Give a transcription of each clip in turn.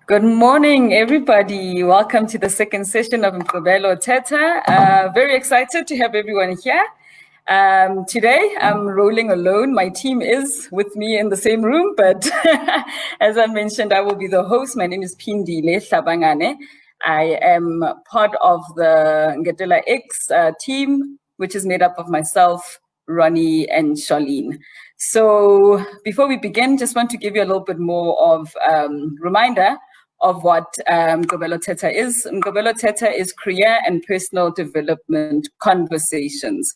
Good morning, everybody. Welcome to the second session of Mgqibelo Thetha. Very excited to have everyone here. Today, I'm rolling alone. My team is with me in the same room, but as I mentioned, I will be the host. My name is Phindile Hlabangane. I am part of the Ngetela X team, which is made up of myself, Ronnie, and Charlene. So before we begin, just want to give you a little bit more of reminder of what Mgqibelo Thetha is. Mgqibelo Thetha is career and personal development conversations.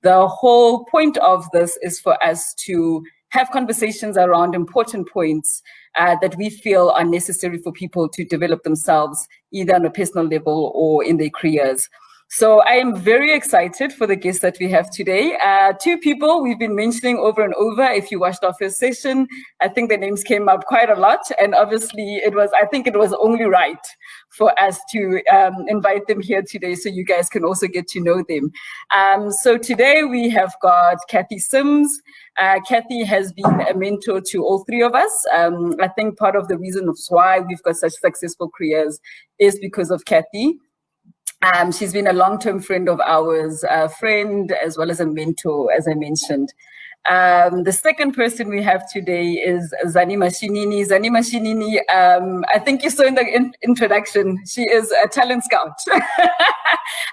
The whole point of this is for us to have conversations around important points that we feel are necessary for people to develop themselves, either on a personal level or in their careers. So I am very excited for the guests that we have today. Two people we've been mentioning over and over. If you watched our first session, I think their names came up quite a lot. And obviously I think it was only right for us to invite them here today so you guys can also get to know them. So today we have got Kathy Sims. Kathy has been a mentor to all three of us. I think part of the reason why we've got such successful careers is because of Kathy. She's been a long-term friend of ours, a friend as well as a mentor, as I mentioned. The second person we have today is Zani Mashinini. Zani Mashinini, I think you saw in the introduction, she is a talent scout.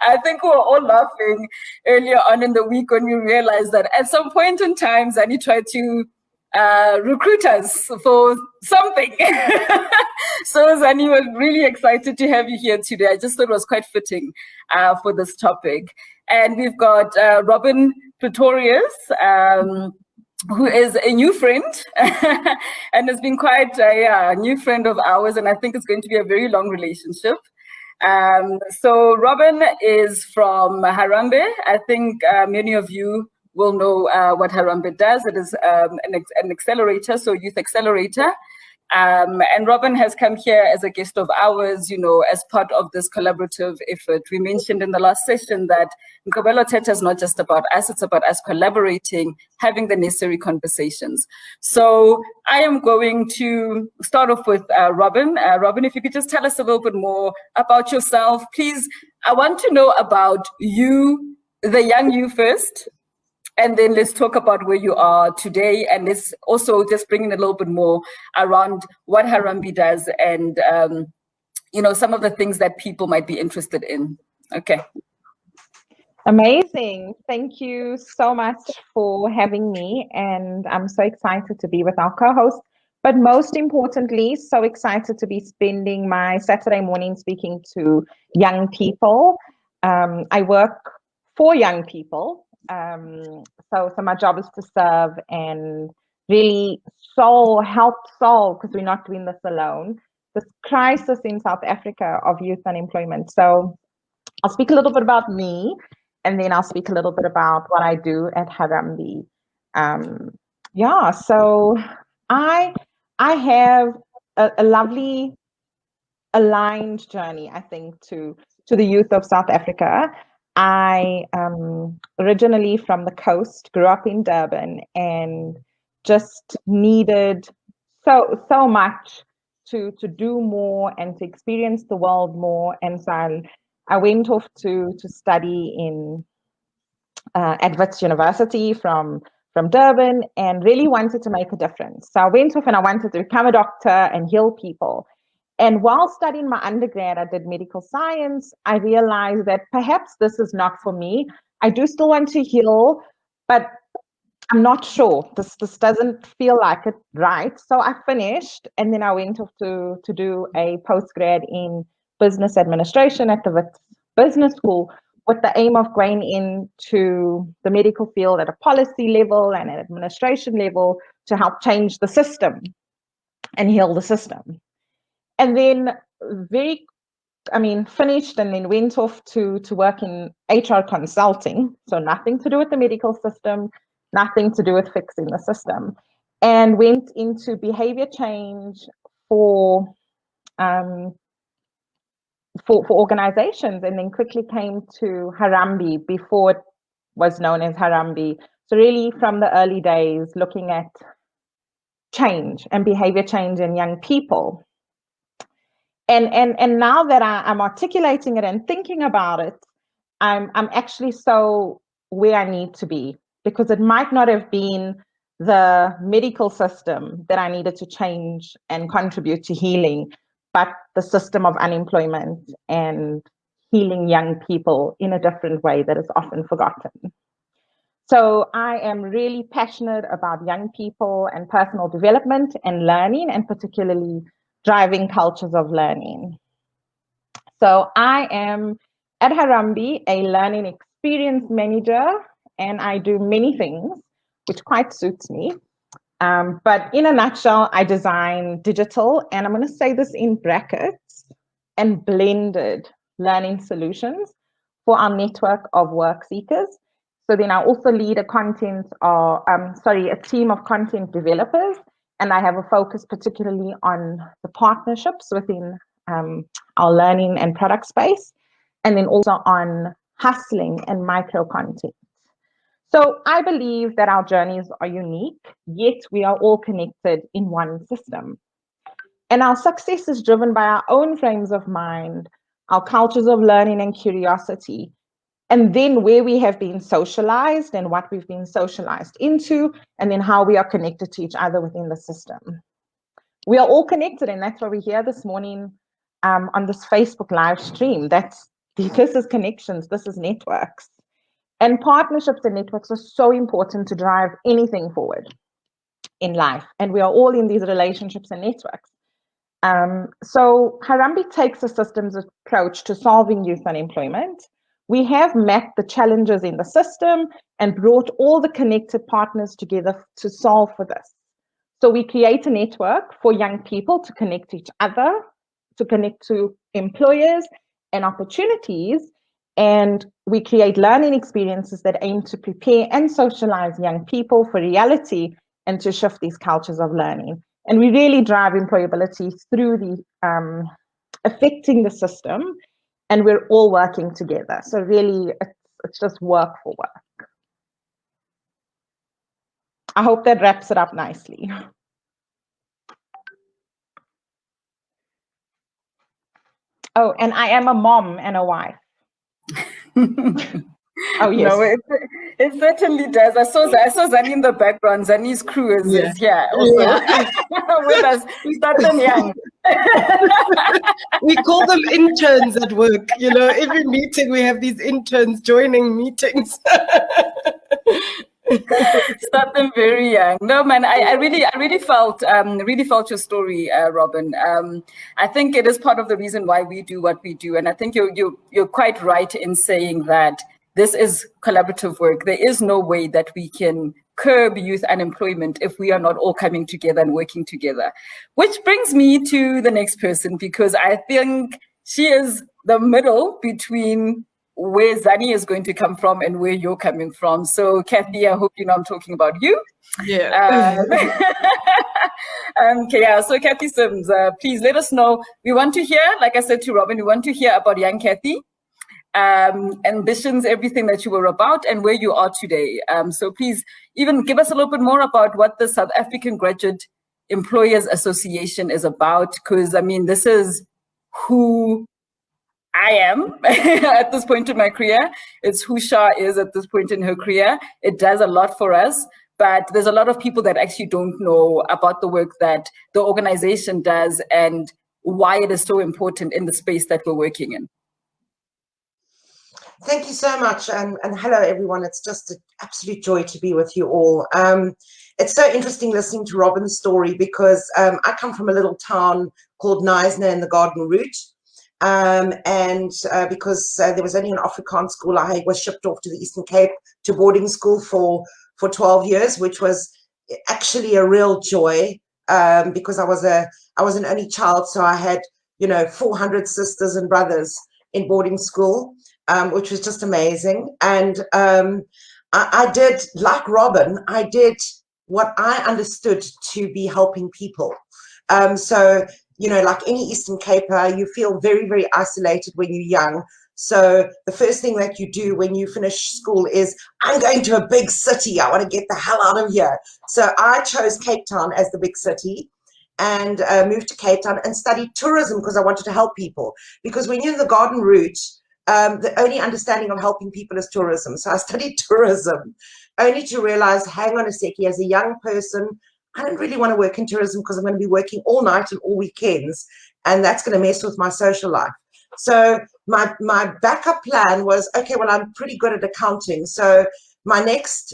I think we were all laughing earlier on in the week when we realized that at some point in time, Zani tried to recruit us for something. So Zani, was really excited to have you here today. I just thought it was quite fitting for this topic. And we've got Robyn Pretorius, who is a new friend and has been quite a new friend of ours, and I think it's going to be a very long relationship. So Robyn is from Harambee. I think many of you will know what Harambee does. It is an accelerator, so youth accelerator. And Robyn has come here as a guest of ours, you know, as part of this collaborative effort. We mentioned in the last session that Mgqibelo Thetha is not just about us, it's about us collaborating, having the necessary conversations. So I am going to start off with Robyn. Robyn, if you could just tell us a little bit more about yourself, please. I want to know about you, the young you first. And then let's talk about where you are today, and let's also just bring in a little bit more around what Harambee does and, you know, some of the things that people might be interested in. Okay. Amazing. Thank you so much for having me. And I'm so excited to be with our co-host, but most importantly, so excited to be spending my Saturday morning speaking to young people. I work for young people. So my job is to serve and really help solve, because we're not doing this alone, this crisis in South Africa of youth unemployment. So I'll speak a little bit about me, and then I'll speak a little bit about what I do at Harambee. So I have a lovely aligned journey, I think, to the youth of South Africa. I originally from the coast, grew up in Durban, and just needed so much to do more and to experience the world more. And so I went off to study in at Wits University from Durban, and really wanted to make a difference. So I went off and I wanted to become a doctor and heal people. And while studying my undergrad, I did medical science. I realized that perhaps this is not for me. I do still want to heal, but I'm not sure. This doesn't feel like it right. So I finished, and then I went off to do a postgrad in business administration at the Wits Business School, with the aim of going into the medical field at a policy level and an administration level to help change the system and heal the system. And then finished, and then went off to work in HR consulting. So nothing to do with the medical system, nothing to do with fixing the system. And went into behavior change for organizations, and then quickly came to Harambee before it was known as Harambee. So really from the early days, looking at change and behavior change in young people. And now that I'm articulating it and thinking about it, I'm actually so where I need to be, because it might not have been the medical system that I needed to change and contribute to healing, but the system of unemployment and healing young people in a different way that is often forgotten. So I am really passionate about young people and personal development and learning, and particularly driving cultures of learning. So I am at Harambee a learning experience manager, and I do many things, which quite suits me. But in a nutshell, I design digital, and I'm going to say this in brackets, and blended learning solutions for our network of work seekers. So then I also lead a team of content developers, and I have a focus particularly on the partnerships within our learning and product space, and then also on hustling and micro content. So I believe that our journeys are unique, yet we are all connected in one system. And our success is driven by our own frames of mind, our cultures of learning and curiosity, and then where we have been socialized and what we've been socialized into, and then how we are connected to each other within the system. We are all connected, and that's why we're here this morning on this Facebook live stream. This is connections, this is networks. And partnerships and networks are so important to drive anything forward in life. And we are all in these relationships and networks. So Harambee takes a systems approach to solving youth unemployment. We have mapped the challenges in the system and brought all the connected partners together to solve for this. So we create a network for young people to connect to each other, to connect to employers and opportunities, and we create learning experiences that aim to prepare and socialize young people for reality and to shift these cultures of learning. And we really drive employability through the affecting the system, and we're all working together. So really, it's just work for work. I hope that wraps it up nicely. Oh, and I am a mom and a wife. Oh, yes. No, it certainly does. I saw Zani in the background. Zani's crew is here also with us. We started young. We call them interns at work. You know, every meeting we have these interns joining meetings. Start them very young. No, man, I really felt your story, Robyn. I think it is part of the reason why we do what we do, and I think you're quite right in saying that this is collaborative work. There is no way that we can curb youth unemployment if we are not all coming together and working together. Which brings me to the next person, because I think she is the middle between where Zani is going to come from and where you're coming from. So Kathy, I hope you know I'm talking about you. Yeah. Okay, yeah. So Kathy Sims, please let us know. We want to hear, like I said to Robyn, we want to hear about young Kathy, ambitions, everything that you were about and where you are today. So please even give us a little bit more about what the South African Graduate Employers Association is about, because I mean, this is who I am at this point in my career. It's who Shah is at this point in her career. It does a lot for us, but there's a lot of people that actually don't know about the work that the organization does and why it is so important in the space that we're working in. Thank you so much, and hello everyone. It's just an absolute joy to be with you all. It's so interesting listening to Robyn's story, because I come from a little town called Knysna in the Garden Route. Because there was only an Afrikaans school, I was shipped off to the Eastern Cape to boarding school for 12 years, which was actually a real joy, because I was an only child, so I had 400 sisters and brothers in boarding school, which was just amazing. And I did, like Robyn, I did what I understood to be helping people. So like any Eastern Caper, you feel very, very isolated when you're young. So the first thing that you do when you finish school is, I'm going to a big city. I want to get the hell out of here. So I chose Cape Town as the big city. and moved to Cape Town and studied tourism because I wanted to help people. Because when you're in the garden route, the only understanding of helping people is tourism. So I studied tourism, only to realize, hang on a second, as a young person, I don't really want to work in tourism because I'm going to be working all night and all weekends, and that's going to mess with my social life. So my backup plan was, okay, well, I'm pretty good at accounting. So my next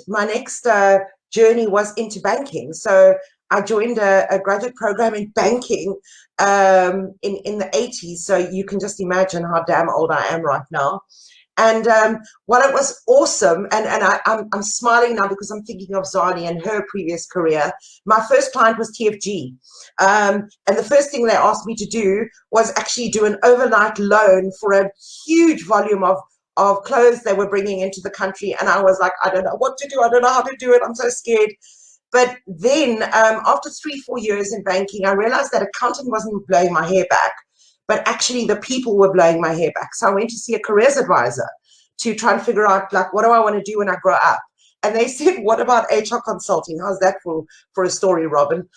journey was into banking. So I joined a graduate program in banking in the 80s. So you can just imagine how damn old I am right now. And while it was awesome, and I'm smiling now because I'm thinking of Zani and her previous career, my first client was TFG. And the first thing they asked me to do was actually do an overnight loan for a huge volume of clothes they were bringing into the country. And I was like, I don't know what to do. I don't know how to do it. I'm so scared. But then after 3-4 years in banking, I realized that accounting wasn't blowing my hair back, but actually the people were blowing my hair back. So I went to see a careers advisor to try and figure out, like, what do I want to do when I grow up? And they said, what about HR consulting? How's that for a story, Robyn?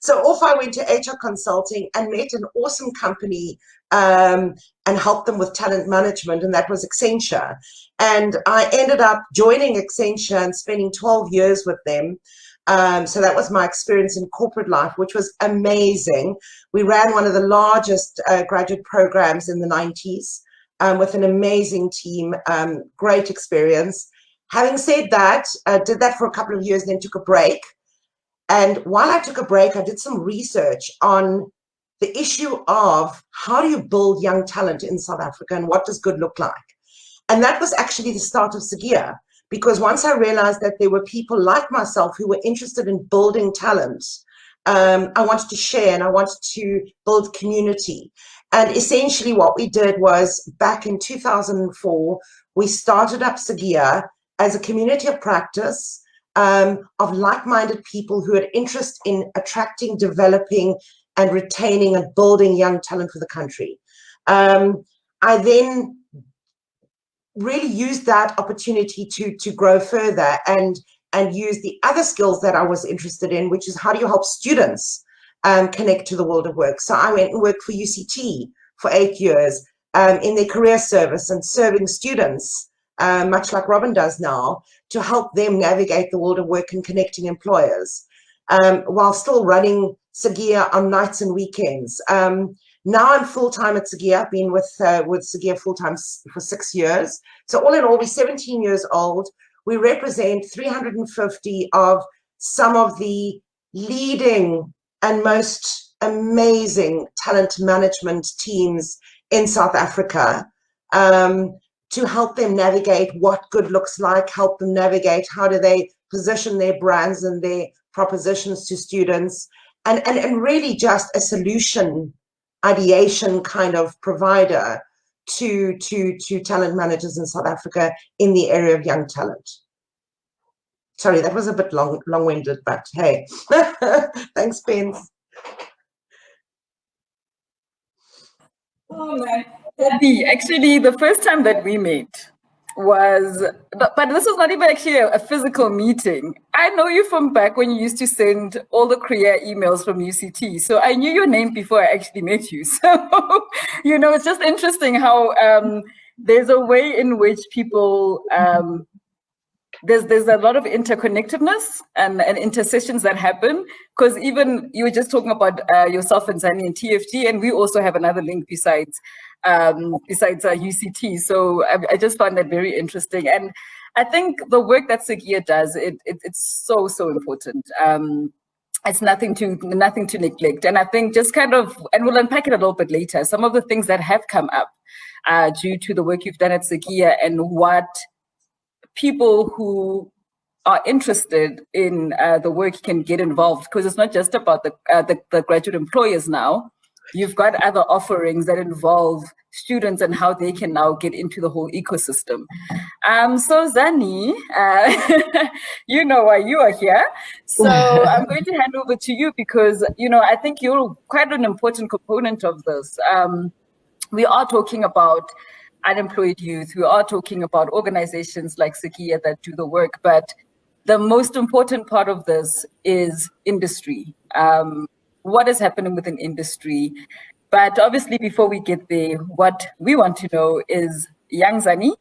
So off I went to HR consulting and met an awesome company and helped them with talent management, and that was Accenture. And I ended up joining Accenture and spending 12 years with them. So that was my experience in corporate life, which was amazing. We ran one of the largest graduate programs in the 90s with an amazing team, great experience. Having said that, I did that for a couple of years, then took a break. And while I took a break, I did some research on the issue of how do you build young talent in South Africa and what does good look like? And that was actually the start of Sigia, because once I realized that there were people like myself who were interested in building talent, I wanted to share and I wanted to build community. And essentially what we did was, back in 2004, we started up Sigia as a community of practice of like-minded people who had interest in attracting, developing, and retaining and building young talent for the country. I then really used that opportunity to grow further and use the other skills that I was interested in, which is how do you help students connect to the world of work. So I went and worked for UCT for 8 years in their career service and serving students, much like Robyn does now, to help them navigate the world of work and connecting employers, while still running Sigia on nights and weekends. Now I'm full-time at Sigia. I've been with Sigia full-time for 6 years. So all in all, we're 17 years old. We represent 350 of some of the leading and most amazing talent management teams in South Africa, to help them navigate what good looks like, help them navigate how do they position their brands and their propositions to students, and really just a solution ideation kind of provider to talent managers in South Africa in the area of young talent. Sorry, that was a bit long-winded, but hey, thanks, Pence. Oh man, actually, the first time that we met was, but this was not even actually a physical meeting. I know you from back when you used to send all the career emails from UCT. So I knew your name before I actually met you. So, you know, it's just interesting how there's a way in which people, there's a lot of interconnectedness and intersections that happen, because even you were just talking about yourself and Zani and TFG, and we also have another link besides UCT. So I just found that very interesting, and I think the work that Sigia does, it's so important. It's nothing to neglect, and I think just kind of, and we'll unpack it a little bit later, some of the things that have come up due to the work you've done at Sigia and what people who are interested in the work can get involved, because it's not just about the graduate employers now. You've got other offerings that involve students and how they can now get into the whole ecosystem. So Zani, you know why you are here. So I'm going to hand over to you because, you know, I think you're quite an important component of this. We are talking about unemployed youth. We are talking about organizations like Sigia that do the work, but the most important part of this is industry. What is happening within industry? But obviously, before we get there, what we want to know is young Zani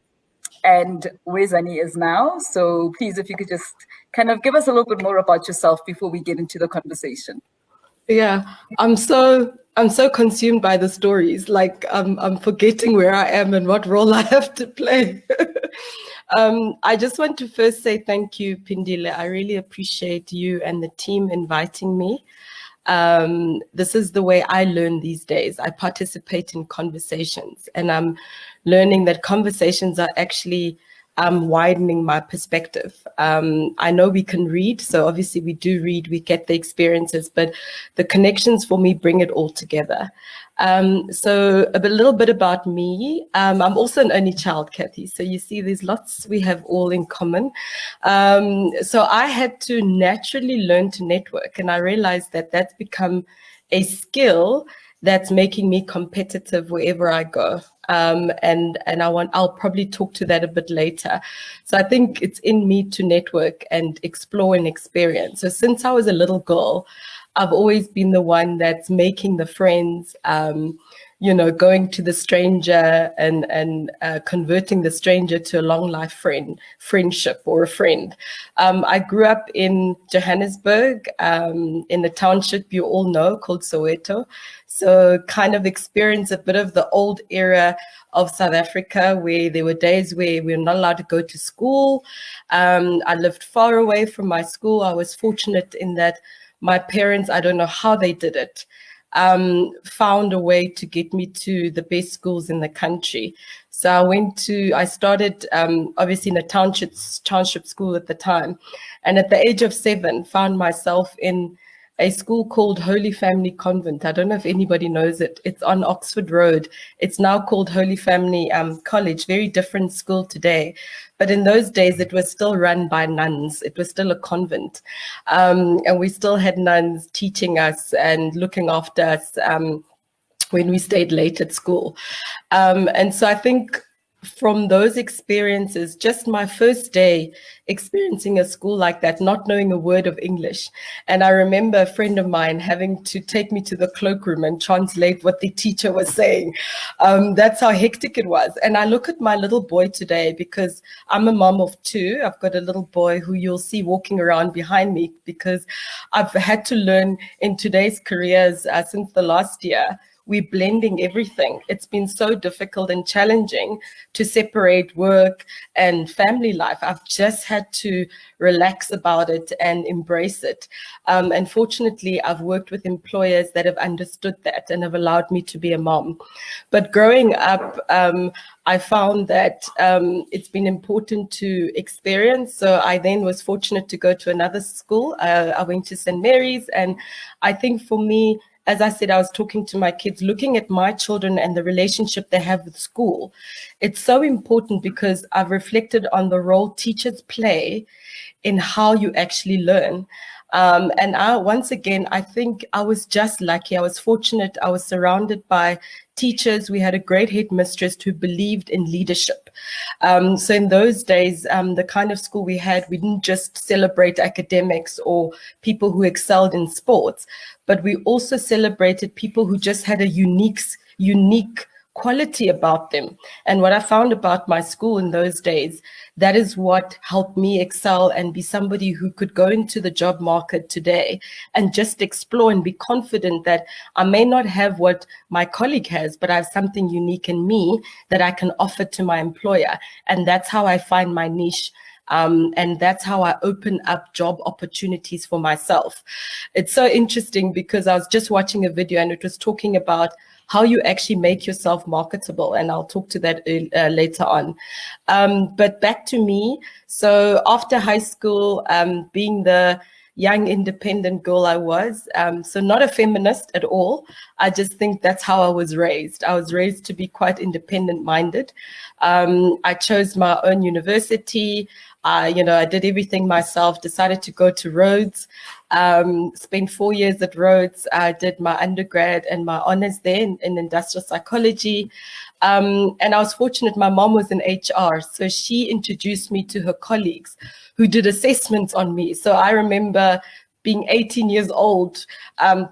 and where Zani is now. So please, if you could just kind of give us a little bit more about yourself before we get into the conversation. Yeah, I'm so consumed by the stories. Like I'm forgetting where I am and what role I have to play. I just want to first say thank you, Phindile. I really appreciate you and the team inviting me. This is the way I learn these days. I participate in conversations, and I'm learning that conversations are actually widening my perspective. I know we can read, so obviously we do read, we get the experiences, but the connections for me bring it all together. So a little bit about me. I'm also an only child, Kathy. So you see there's lots we have all in common. So I had to naturally learn to network, and I realized that that's become a skill that's making me competitive wherever I go. And I'll probably talk to that a bit later. So I think it's in me to network and explore and experience. So since I was a little girl, I've always been the one that's making the friends, going to the stranger and converting the stranger to a long life friendship or a friend. I grew up in Johannesburg, in the township you all know called Soweto. So kind of experienced a bit of the old era of South Africa where there were days where we were not allowed to go to school. I lived far away from my school. I was fortunate in that my parents, I don't know how they did it, found a way to get me to the best schools in the country. So I started obviously in a township school at the time. And at the age of 7, found myself in a school called Holy Family Convent. I don't know if anybody knows it. It's on Oxford Road. It's now called Holy Family College, very different school today. But in those days, it was still run by nuns. It was still a convent. And we still had nuns teaching us and looking after us when we stayed late at school. And so I think from those experiences, just my first day experiencing a school like that, not knowing a word of English. And I remember a friend of mine having to take me to the cloakroom and translate what the teacher was saying. That's how hectic it was. And I look at my little boy today because I'm a mom of 2. I've got a little boy who you'll see walking around behind me because I've had to learn in today's careers since the last year. We're blending everything. It's been so difficult and challenging to separate work and family life. I've just had to relax about it and embrace it. And fortunately, I've worked with employers that have understood that and have allowed me to be a mom. But growing up, I found that it's been important to experience. So I then was fortunate to go to another school. I went to St. Mary's, and I think for me, as I said, I was talking to my kids, looking at my children and the relationship they have with school. It's so important because I've reflected on the role teachers play in how you actually learn. And once again, I think I was just lucky. I was fortunate. I was surrounded by teachers. We had a great headmistress who believed in leadership. So in those days, the kind of school we had, we didn't just celebrate academics or people who excelled in sports, but we also celebrated people who just had a unique quality about them. And what I found about my school in those days, that is what helped me excel and be somebody who could go into the job market today and just explore and be confident that I may not have what my colleague has, but I have something unique in me that I can offer to my employer. And that's how I find my niche. And that's how I open up job opportunities for myself. It's so interesting because I was just watching a video and it was talking about how you actually make yourself marketable. And I'll talk to that later on. But back to me. So after high school, being the young independent girl I was, so not a feminist at all. I just think that's how I was raised. I was raised to be quite independent minded. I chose my own university. I did everything myself, decided to go to Rhodes, spent 4 years at Rhodes. I did my undergrad and my honors there in industrial psychology. And I was fortunate, my mom was in HR, so she introduced me to her colleagues who did assessments on me. So I remember being 18 years old,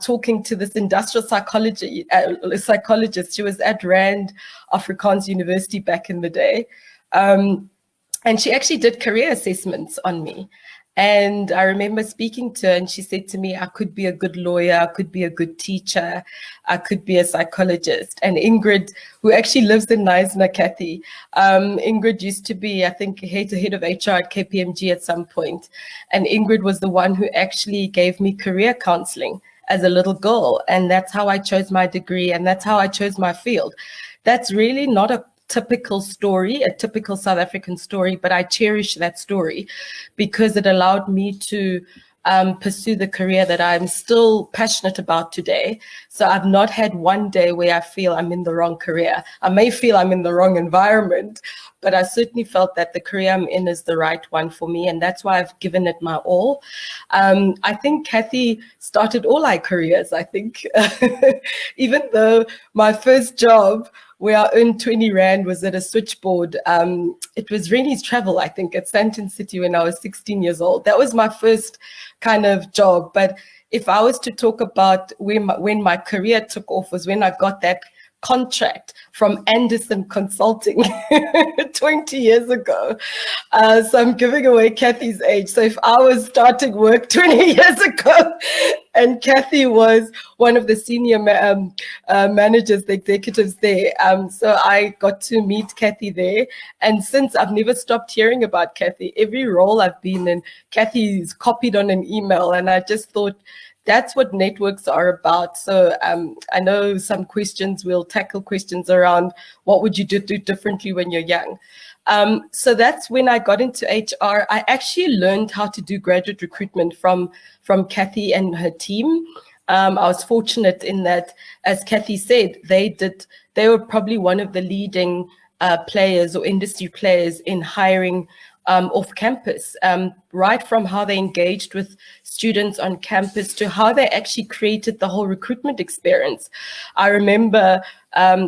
talking to this industrial psychologist. She was at Rand Afrikaans University back in the day. And she actually did career assessments on me. And I remember speaking to her, and she said to me, I could be a good lawyer, I could be a good teacher, I could be a psychologist. And Ingrid, who actually lives in Knysna, Kathy, Ingrid used to be, I think, head of HR at KPMG at some point. And Ingrid was the one who actually gave me career counseling as a little girl. And that's how I chose my degree, and that's how I chose my field. That's really not a typical story, a typical South African story, but I cherish that story because it allowed me to pursue the career that I'm still passionate about today. So I've not had one day where I feel I'm in the wrong career. I may feel I'm in the wrong environment, but I certainly felt that the career I'm in is the right one for me, and that's why I've given it my all. I think Kathy started all our careers, I think. Even though my first job where I earned 20 Rand was at a switchboard. It was Rennie's Travel, I think, at Sandton City when I was 16 years old. That was my first kind of job. But if I was to talk about when my career took off, was when I got that contract from Anderson Consulting 20 years ago. So I'm giving away Kathy's age. So if I was starting work 20 years ago and Kathy was one of the senior managers, the executives there, so I got to meet Kathy there. And since I've never stopped hearing about Kathy, every role I've been in, Kathy's copied on an email, and I just thought, that's what networks are about. So I know some questions, we'll tackle questions around what would you do differently when you're young. So that's when I got into HR. I actually learned how to do graduate recruitment from Kathy and her team. I was fortunate in that, as Kathy said, they were probably one of the leading players or industry players in hiring off campus, right from how they engaged with students on campus to how they actually created the whole recruitment experience. I remember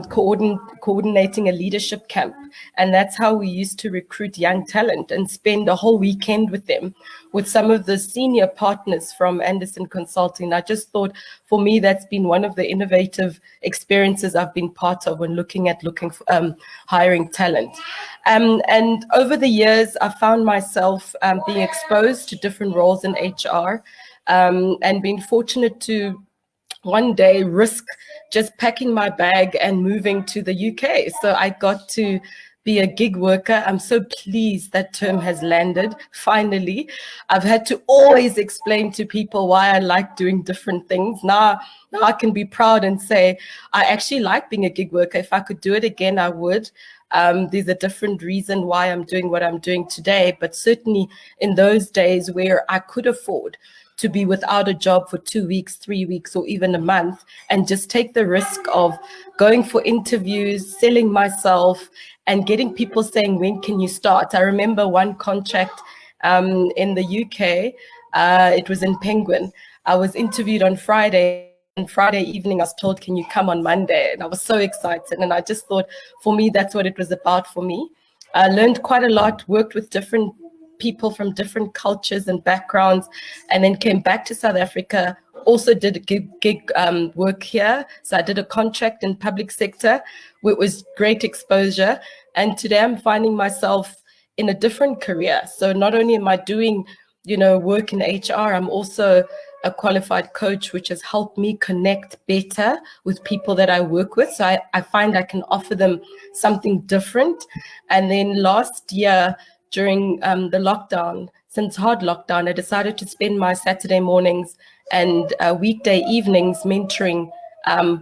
coordinating a leadership camp, and that's how we used to recruit young talent and spend a whole weekend with them, with some of the senior partners from Anderson Consulting. I just thought, for me, that's been one of the innovative experiences I've been part of when looking for hiring talent. And over the years, I found myself being exposed to different roles in HR, and being fortunate to one day risk just packing my bag and moving to the UK. So I got to be a gig worker. I'm so pleased that term has landed, finally. I've had to always explain to people why I like doing different things. Now I can be proud and say, I actually like being a gig worker. If I could do it again, I would. There's a different reason why I'm doing what I'm doing today, but certainly in those days where I could afford to be without a job for 2 weeks, 3 weeks, or even a month, and just take the risk of going for interviews, selling myself, and getting people saying, when can you start? I remember one contract in the UK, it was in Penguin. I was interviewed on Friday. And Friday evening, I was told, can you come on Monday? And I was so excited. And I just thought, for me, that's what it was about for me. I learned quite a lot, worked with different people from different cultures and backgrounds, and then came back to South Africa. Also did gig work here. So I did a contract in public sector, which was great exposure. And today I'm finding myself in a different career. So not only am I doing, work in HR, I'm also a qualified coach, which has helped me connect better with people that I work with. So I find I can offer them something different. And then last year, during the lockdown, since hard lockdown, I decided to spend my Saturday mornings and weekday evenings mentoring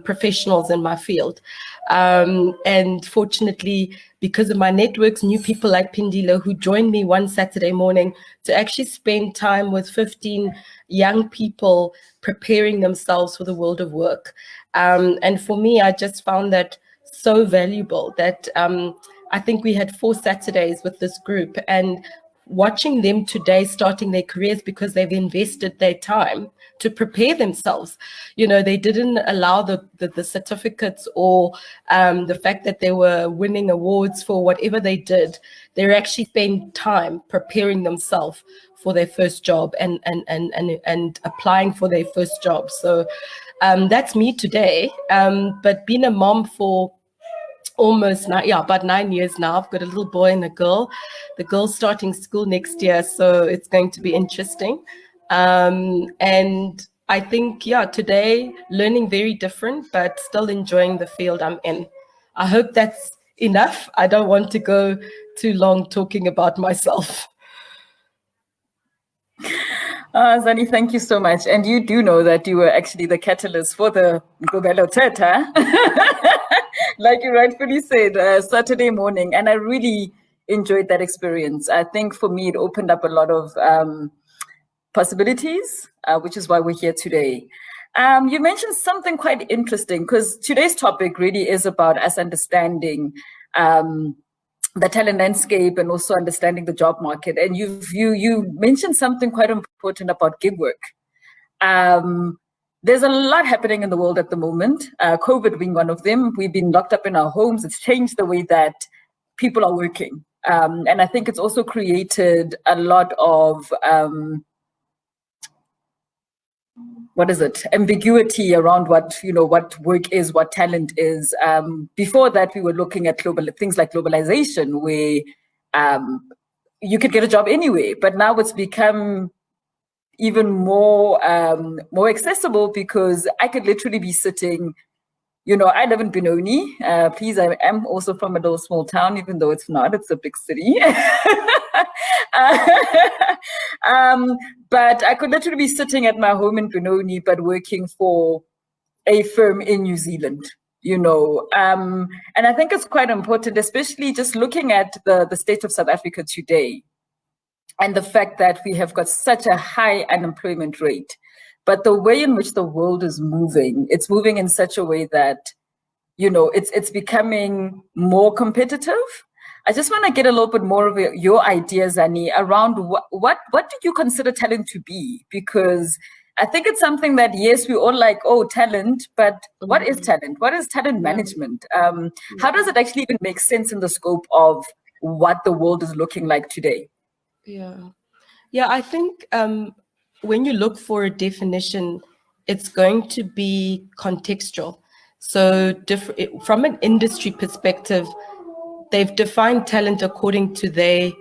professionals in my field. And fortunately, because of my networks, new people like Phindile who joined me one Saturday morning to actually spend time with 15 young people preparing themselves for the world of work. And for me, I just found that so valuable that I think we had 4 Saturdays with this group. And watching them today starting their careers because they've invested their time to prepare themselves. You know, they didn't allow the certificates or the fact that they were winning awards for whatever they did. They actually spent time preparing themselves for their first job and applying for their first job. So that's me today. But being a mom for almost about 9 years now. I've got a little boy and a girl. The girl's starting school next year, so it's going to be interesting. And I think, today learning very different, but still enjoying the field I'm in. I hope that's enough. I don't want to go too long talking about myself. Zani, thank you so much. And you do know that you were actually the catalyst for the Mgqibelo Thetha, like you rightfully said, Saturday morning. And I really enjoyed that experience. I think for me, it opened up a lot of possibilities, which is why we're here today. You mentioned something quite interesting, because today's topic really is about us understanding the talent landscape and also understanding the job market. And you mentioned something quite important about gig work. There's a lot happening in the world at the moment, COVID being one of them. We've been locked up in our homes. It's changed the way that people are working. And I think it's also created a lot of, ambiguity around what work is, what talent is. Before that, we were looking at things like globalization, where you could get a job anyway, but now it's become even more accessible, because I could literally be sitting, I live in Benoni. Please, I am also from a little small town, even though it's not, it's a big city. But I could literally be sitting at my home in Benoni, but working for a firm in New Zealand, And I think it's quite important, especially just looking at the state of South Africa today, and the fact that we have got such a high unemployment rate. But the way in which the world is moving, it's moving in such a way that, it's becoming more competitive. I just want to get a little bit more of your ideas, Annie, around what do you consider talent to be? Because I think it's something that, yes, we all like, talent, but what is talent? What is talent management? How does it actually even make sense in the scope of what the world is looking like today? Yeah, I think when you look for a definition, it's going to be contextual. So from an industry perspective, they've defined talent according to their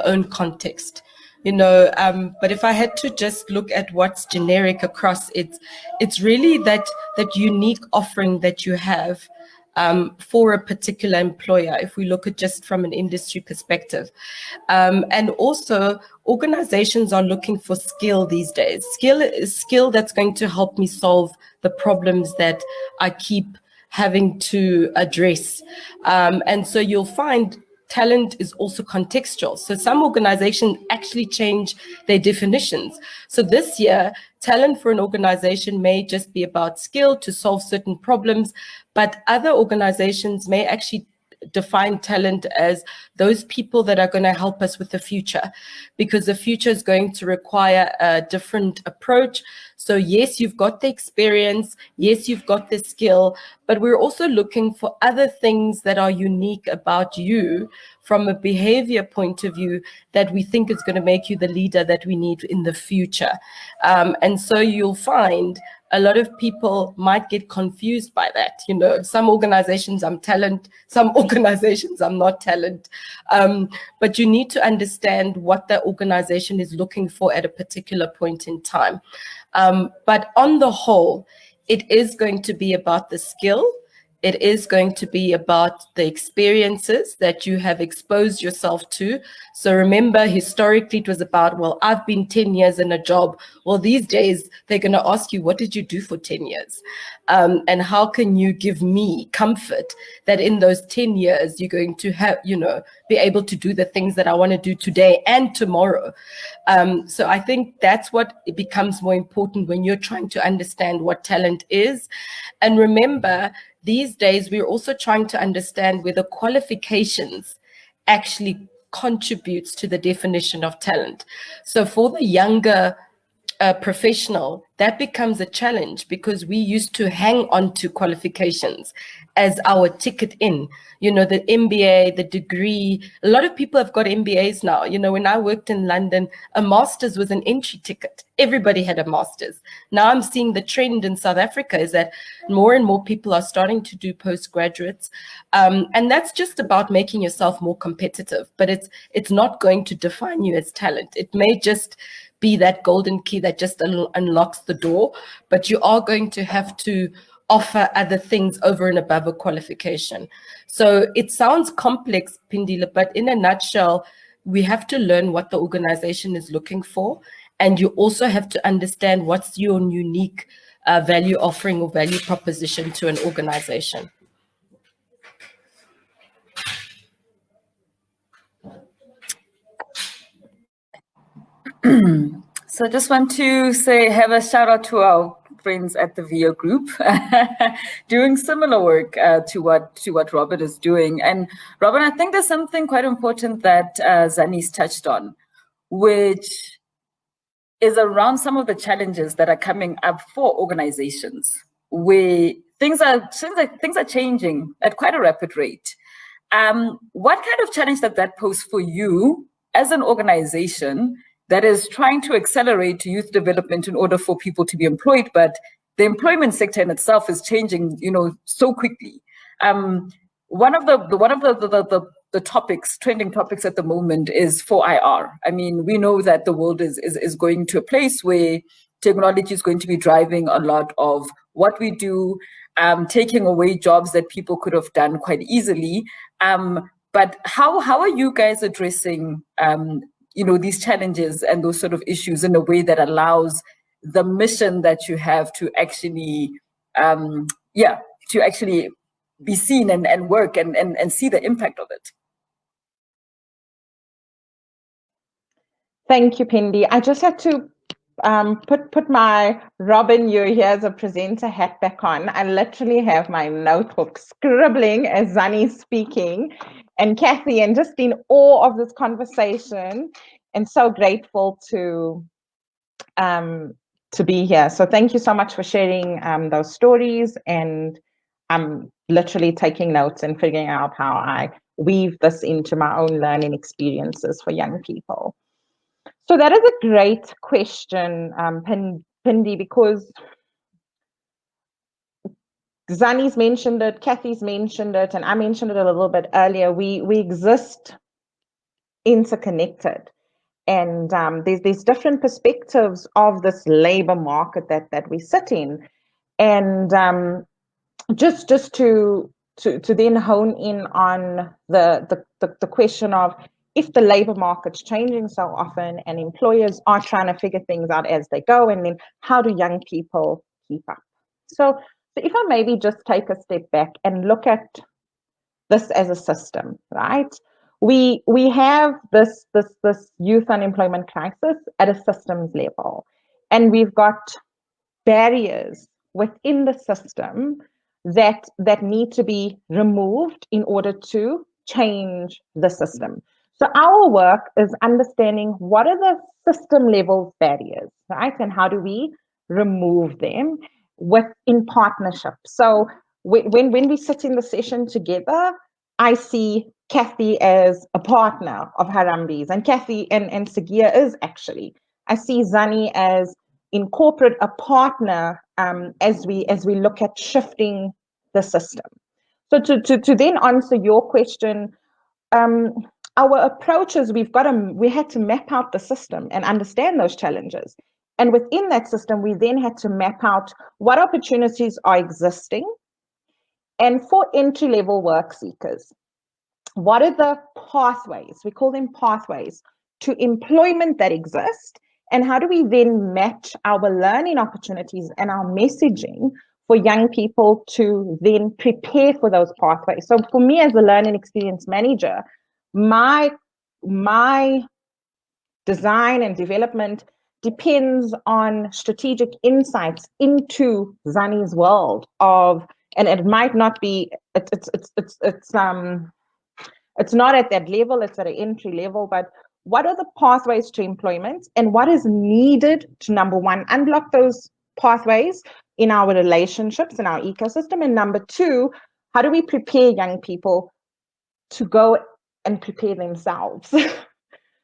own context, but if I had to just look at what's generic across it, it's really that unique offering that you have for a particular employer, if we look at just from an industry perspective. And also, organizations are looking for skill these days. Skill is skill that's going to help me solve the problems that I keep having to address. And so you'll find talent is also contextual. So some organizations actually change their definitions. So this year, talent for an organization may just be about skill to solve certain problems, but other organizations may actually define talent as those people that are going to help us with the future, because the future is going to require a different approach. So yes, you've got the experience, yes, you've got the skill, but we're also looking for other things that are unique about you from a behavior point of view that we think is going to make you the leader that we need in the future. And so you'll find a lot of people might get confused by that. Some organizations I'm talent, some organizations I'm not talent. But you need to understand what the organization is looking for at a particular point in time. But on the whole, it is going to be about the skill. It is going to be about the experiences that you have exposed yourself to. So remember, historically, it was about, well, I've been 10 years in a job. Well, these days, they're going to ask you, what did you do for 10 years? And how can you give me comfort that in those 10 years, you're going to have, be able to do the things that I want to do today and tomorrow. So I think that's what it becomes more important when you're trying to understand what talent is. And remember, these days, we're also trying to understand whether qualifications actually contributes to the definition of talent. So for the younger professional, that becomes a challenge, because we used to hang on to qualifications as our ticket in, you know, the MBA, the degree. A lot of people have got MBAs now. You know, when I worked in London, a master's was an entry ticket. Everybody had a master's. Now I'm seeing the trend in South Africa is that more and more people are starting to do postgraduates. And that's just about making yourself more competitive, but it's not going to define you as talent. It may just be that golden key that just unlocks the door, but you are going to have to offer other things over and above a qualification. So it sounds complex, Phindile, but in a nutshell, we have to learn what the organization is looking for, and you also have to understand what's your unique value offering or value proposition to an organization. So I just want to have a shout out to our friends at the VIA group doing similar work to what Robyn is doing. And Robyn, I think there's something quite important that Zani's touched on, which is around some of the challenges that are coming up for organizations, where things are changing at quite a rapid rate. What kind of challenge does that pose for you as an organization that is trying to accelerate youth development in order for people to be employed, but the employment sector in itself is changing, you know, so quickly? One of the topics, trending topics at the moment is 4IR. I mean, we know that the world is going to a place where technology is going to be driving a lot of what we do, taking away jobs that people could have done quite easily. But how are you guys addressing you know, these challenges and those sort of issues in a way that allows the mission that you have to actually, to actually be seen and work and see the impact of it? Thank you, Phindile. I just had to put my Robyn, you're here as a presenter hat back on. I literally have my notebook scribbling as Zani's speaking, and Kathy, and just in awe of this conversation, and so grateful to be here. So thank you so much for sharing those stories, and I'm literally taking notes and figuring out how I weave this into my own learning experiences for young people. So that is a great question, Phindile, because Zani's mentioned it, Kathy's mentioned it, and I mentioned it a little bit earlier. We exist interconnected, and there's different perspectives of this labor market that we sit in, and just to then hone in on the question of, if the labor market's changing so often and employers are trying to figure things out as they go, and then how do young people keep up? So if I maybe just take a step back and look at this as a system, right? We have this youth unemployment crisis at a systems level, and we've got barriers within the system that need to be removed in order to change the system. So our work is understanding what are the system level barriers, right? And how do we remove them in partnership? So when we sit in the session together, I see Kathy as a partner of Harambee's, and Kathy and Sagia is actually. I see Zani as in corporate a partner as we look at shifting the system. So to then answer your question, our approach is we had to map out the system and understand those challenges. And within that system, we then had to map out what opportunities are existing. And for entry-level work seekers, what are the pathways, we call them pathways, to employment that exist? And how do we then match our learning opportunities and our messaging for young people to then prepare for those pathways? So for me as a learning experience manager, my design and development depends on strategic insights into Zani's world of, and it might not be, it's It's not at that level, it's at an entry level, but what are the pathways to employment and what is needed to, number one, unblock those pathways in our relationships, in our ecosystem, and number two, how do we prepare young people to go and prepare themselves?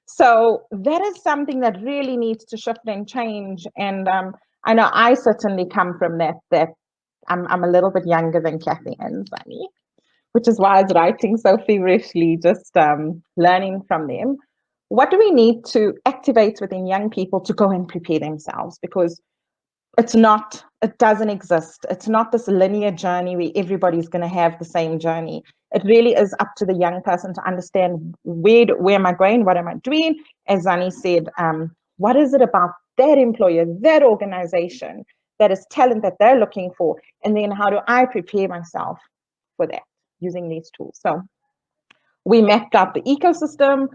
So that is something that really needs to shift and change. And I know I certainly come from that I'm a little bit younger than Kathy and Zani, which is why I was writing so feverishly, just learning from them. What do we need to activate within young people to go and prepare themselves? Because it doesn't exist. It's not this linear journey where everybody's going to have the same journey. It really is up to the young person to understand where am I going, what am I doing? As Zani said, what is it about that employer, that organization, that is talent that they're looking for? And then how do I prepare myself for that using these tools? So we mapped out the ecosystem.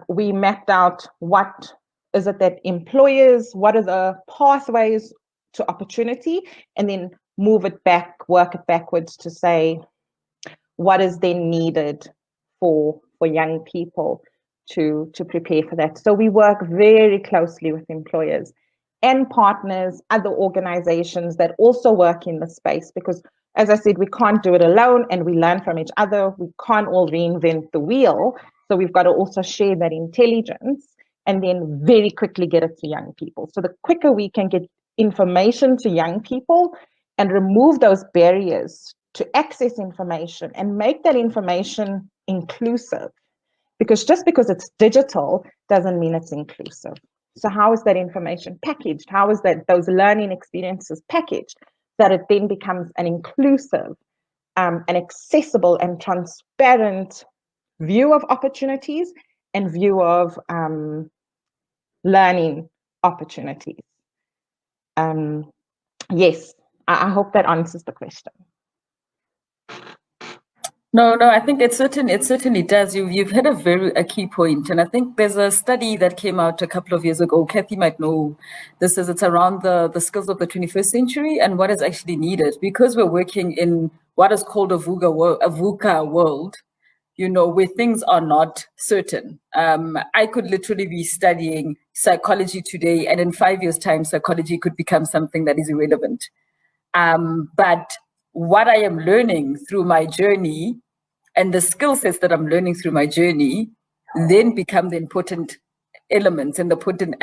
We mapped out what is it that employers, what are the pathways to opportunity, and then move it back, work it backwards to say, what is then needed for young people to prepare for that. So we work very closely with employers and partners, other organizations that also work in the space, because as I said, we can't do it alone and we learn from each other. We can't all reinvent the wheel. So we've got to also share that intelligence and then very quickly get it to young people. So the quicker we can get information to young people and remove those barriers to access information and make that information inclusive, because just because it's digital doesn't mean it's inclusive. So how is that information packaged? How is that those learning experiences packaged that it then becomes an inclusive, an accessible and transparent view of opportunities and view of learning opportunities? Yes, I hope that answers the question. No, I think it certainly does. You've hit a key point, and I think there's a study that came out a couple of years ago. Kathy might know this. It's around the skills of the 21st century and what is actually needed, because we're working in what is called a VUCA world. Where things are not certain. I could literally be studying psychology today, and in 5 years' time, psychology could become something that is irrelevant. But what I am learning through my journey and the skill sets that I'm learning through my journey then become the important elements and the important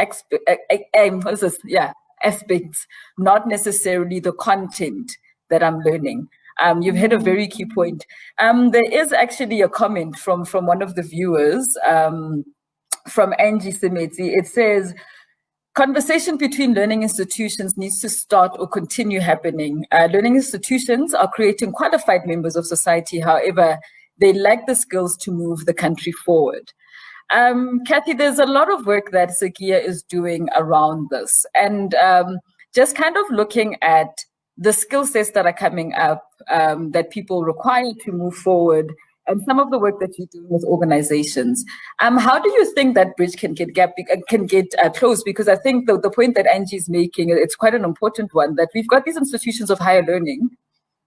aspects, not necessarily the content that I'm learning. You've had a very key point. There is actually a comment from one of the viewers, from Angie Simeti. It says, conversation between learning institutions needs to start or continue happening. Learning institutions are creating qualified members of society. However, they lack the skills to move the country forward. Kathy, there's a lot of work that Sekia is doing around this, and just kind of looking at the skill sets that are coming up that people require to move forward, and some of the work that you're doing with organizations. How do you think that bridge can get closed? Because I think the point that Angie is making, it's quite an important one, that we've got these institutions of higher learning.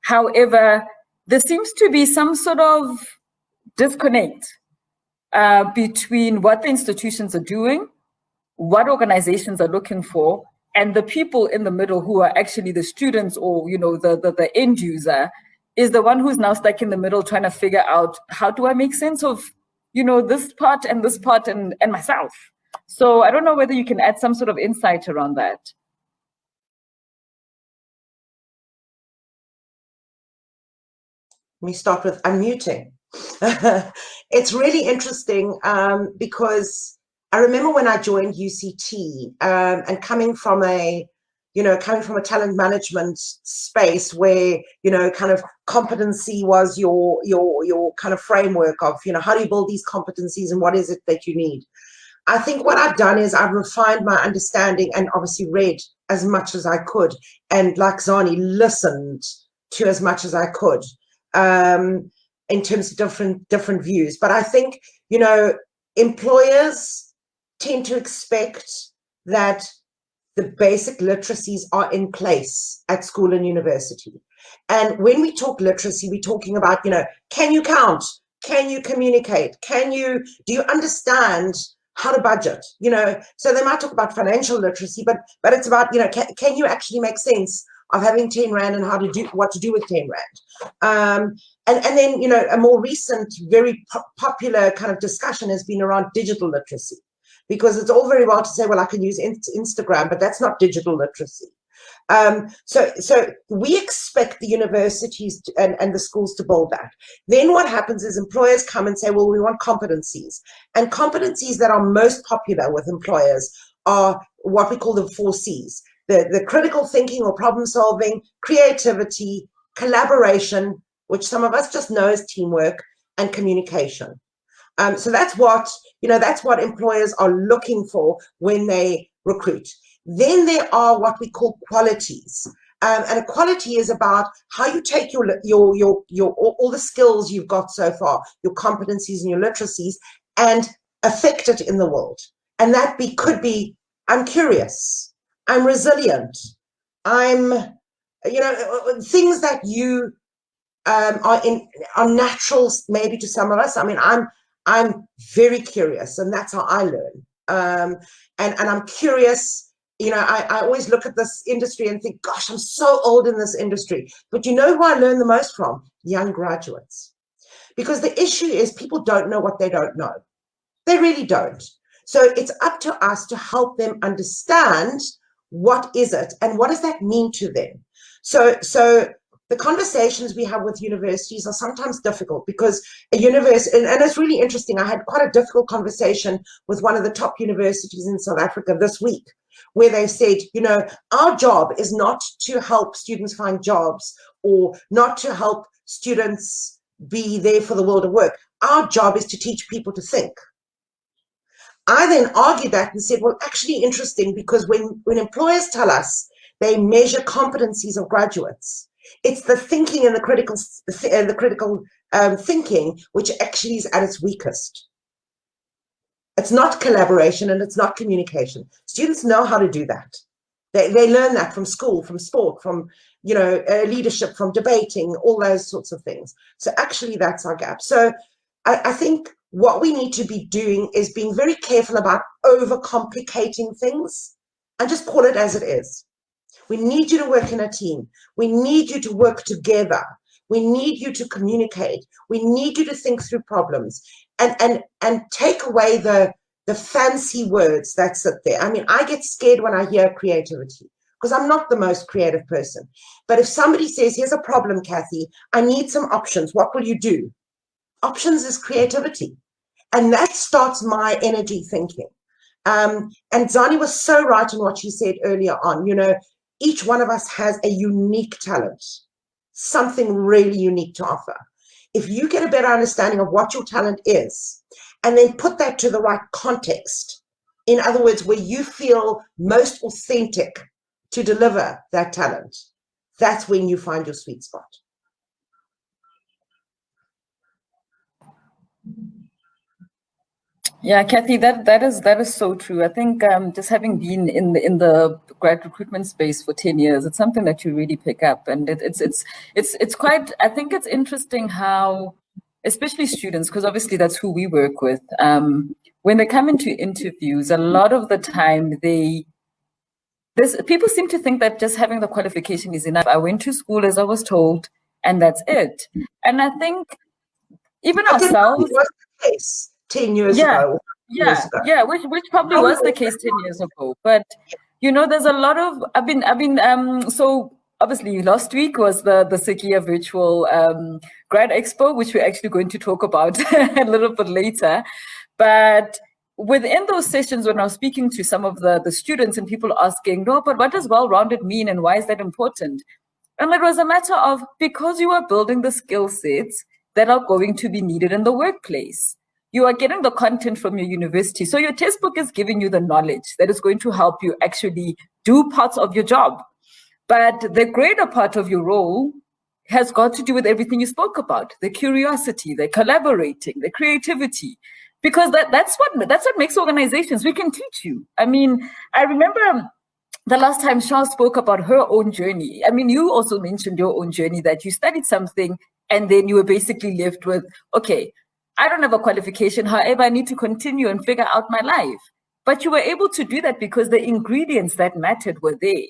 However, there seems to be some sort of disconnect between what the institutions are doing, what organizations are looking for, and the people in the middle who are actually the students, or the end user is the one who's now stuck in the middle trying to figure out, how do I make sense of this part and myself? So I don't know whether you can add some sort of insight around that. Let me start with unmuting. It's really interesting because I remember when I joined UCT and coming from a talent management space where, kind of competency was your kind of framework of, how do you build these competencies and what is it that you need? I think what I've done is I've refined my understanding and obviously read as much as I could, and like Zani, listened to as much as I could in terms of different views. But I think, employers tend to expect that the basic literacies are in place at school and university. And when we talk literacy, we're talking about, can you count? Can you communicate? Do you understand how to budget? You know, so they might talk about financial literacy, but it's about, you know, can you actually make sense of having 10 Rand and what to do with 10 Rand? And then, you know, a more recent, very popular kind of discussion has been around digital literacy, because it's all very well to say, well, I can use Instagram, but that's not digital literacy. So we expect the universities and the schools to build that. Then what happens is employers come and say, well, we want competencies. And competencies that are most popular with employers are what we call the 4 C's. The critical thinking or problem solving, creativity, collaboration, which some of us just know as teamwork, and communication. So that's what employers are looking for when they recruit. Then there are what we call qualities. And a quality is about how you take your all the skills you've got so far, your competencies and your literacies, and affect it in the world. And that could be, I'm curious, I'm resilient, I'm, you know, things that you are natural maybe to some of us. I mean, I'm very curious, and that's how I learn. And I'm curious. You know, I always look at this industry and think, gosh, I'm so old in this industry. But you know who I learn the most from? Young graduates. Because the issue is people don't know what they don't know. They really don't. So it's up to us to help them understand what is it and what does that mean to them. So the conversations we have with universities are sometimes difficult, because a university, and it's really interesting, I had quite a difficult conversation with one of the top universities in South Africa this week, where they said, you know, our job is not to help students find jobs or not to help students be there for the world of work. Our job is to teach people to think. I then argued that and said, well, actually interesting, because when employers tell us they measure competencies of graduates, it's the thinking and the critical thinking which actually is at its weakest. It's not collaboration and it's not communication. Students know how to do that. They learn that from school, from sport, from, you know, leadership, from debating, all those sorts of things. So actually that's our gap. So I think what we need to be doing is being very careful about overcomplicating things and just call it as it is. We need you to work in a team. We need you to work together. We need you to communicate. We need you to think through problems and take away the fancy words that sit there. I mean, I get scared when I hear creativity, because I'm not the most creative person. But if somebody says, here's a problem, Kathy, I need some options, what will you do? Options is creativity. And that starts my energy thinking. And Zani was so right in what she said earlier on. You know, each one of us has a unique talent, something really unique to offer. If you get a better understanding of what your talent is, and then put that to the right context, in other words, where you feel most authentic to deliver that talent, that's when you find your sweet spot. Yeah, Kathy, that is so true. I think just having been in the grad recruitment space for 10 years, it's something that you really pick up, and it's quite. I think it's interesting how, especially students, because obviously that's who we work with. When they come into interviews, a lot of the time people seem to think that just having the qualification is enough. I went to school as I was told, and that's it. And I think even ourselves. Was the case 10 years ago. Yeah, which probably was the case 10 years ago. But you know, there's a lot of so obviously last week was the Sikia virtual grad expo, which we're actually going to talk about a little bit later. But within those sessions, when I was speaking to some of the students and people asking, no, but what does well-rounded mean and why is that important? And it was a matter of, because you are building the skill sets that are going to be needed in the workplace. You are getting the content from your university. So your textbook is giving you the knowledge that is going to help you actually do parts of your job. But the greater part of your role has got to do with everything you spoke about, the curiosity, the collaborating, the creativity, because that's what makes organizations. We can teach you. I mean, I remember the last time Shah spoke about her own journey. I mean, you also mentioned your own journey, that you studied something and then you were basically left with, okay, I don't have a qualification. However, I need to continue and figure out my life. But you were able to do that because the ingredients that mattered were there.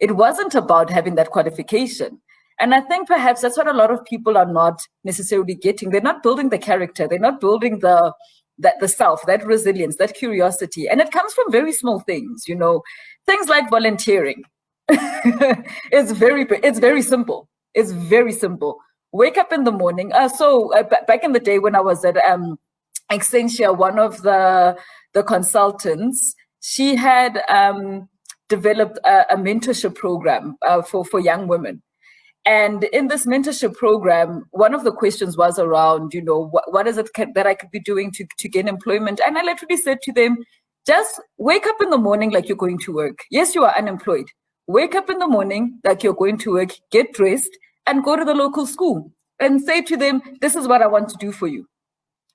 It wasn't about having that qualification. And I think perhaps that's what a lot of people are not necessarily getting. They're not building the character. They're not building the self, that resilience, that curiosity. And it comes from very small things, you know, things like volunteering. It's very simple. It's very simple. Wake up in the morning. Back in the day when I was at Accenture, one of the consultants, she had developed a mentorship program for young women. And in this mentorship program, one of the questions was around, you know, what is it that I could be doing to gain employment? And I literally said to them, just wake up in the morning like you're going to work. Yes, you are unemployed. Wake up in the morning like you're going to work, get dressed, and go to the local school and say to them, this is what I want to do for you.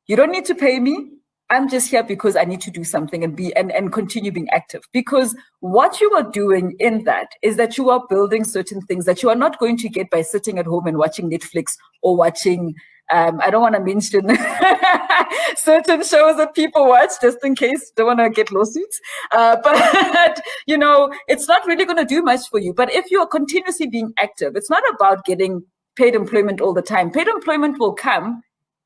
You don't need to pay me. I'm just here because I need to do something and continue being active. Because what you are doing in that is that you are building certain things that you are not going to get by sitting at home and watching Netflix or watching, I don't want to mention certain shows that people watch just in case, don't want to get lawsuits. But, you know, it's not really going to do much for you. But if you are continuously being active, it's not about getting paid employment all the time. Paid employment will come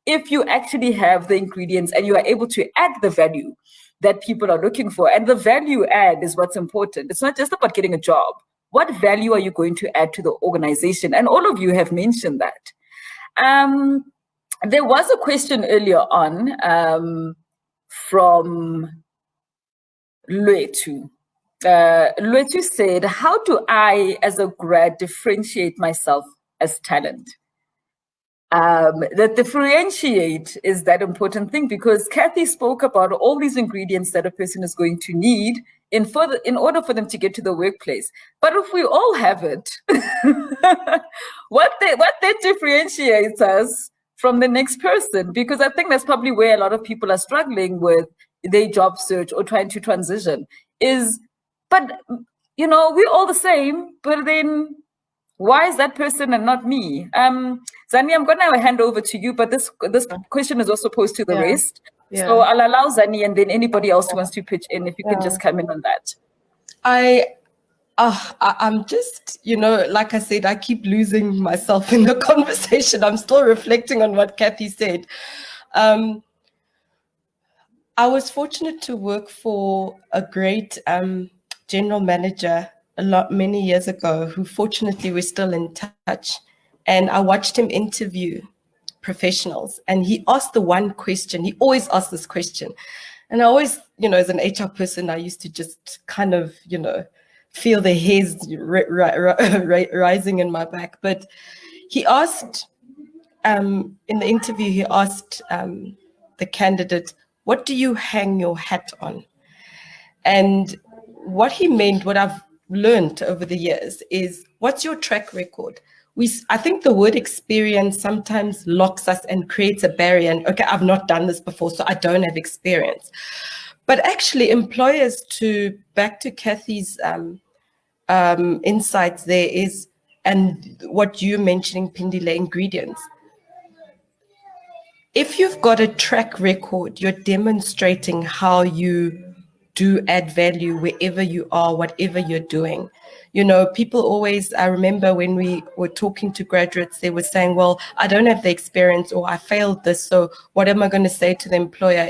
if you actually have the ingredients and you are able to add the value that people are looking for. And the value add is what's important. It's not just about getting a job. What value are you going to add to the organization? And all of you have mentioned that. There was a question earlier on from Lwetu. Lwetu said, how do I, as a grad, differentiate myself as talent? That differentiate is that important thing, because Kathy spoke about all these ingredients that a person is going to need in order for them to get to the workplace. But if we all have it, what that differentiates us from the next person? Because I think that's probably where a lot of people are struggling with their job search or trying to transition is, but you know, we're all the same, but then why is that person and not me? Zani, I'm going to hand over to you, but this question is also posed to the rest. Yeah. So I'll allow Zani and then anybody else who wants to pitch in, if you can just come in on that. I'm just, you know, like I said, I keep losing myself in the conversation. I'm still reflecting on what Kathy said. I was fortunate to work for a great general manager many years ago, who fortunately we're still in touch. And I watched him interview professionals, and he asked the one question. He always asked this question. And I always, you know, as an HR person, I used to just kind of, you know, feel the hairs rising in my back. But he asked, in the interview, he asked the candidate, what do you hang your hat on? And what he meant, what I've learned over the years, is what's your track record? I think the word experience sometimes locks us and creates a barrier. And okay, I've not done this before, so I don't have experience. But actually, employers, back to Kathy's insights there is, and what you're mentioning, Phindile, ingredients. If you've got a track record, you're demonstrating how you do add value wherever you are, whatever you're doing. You know, people always, I remember when we were talking to graduates, they were saying, well, I don't have the experience, or I failed this, so what am I going to say to the employer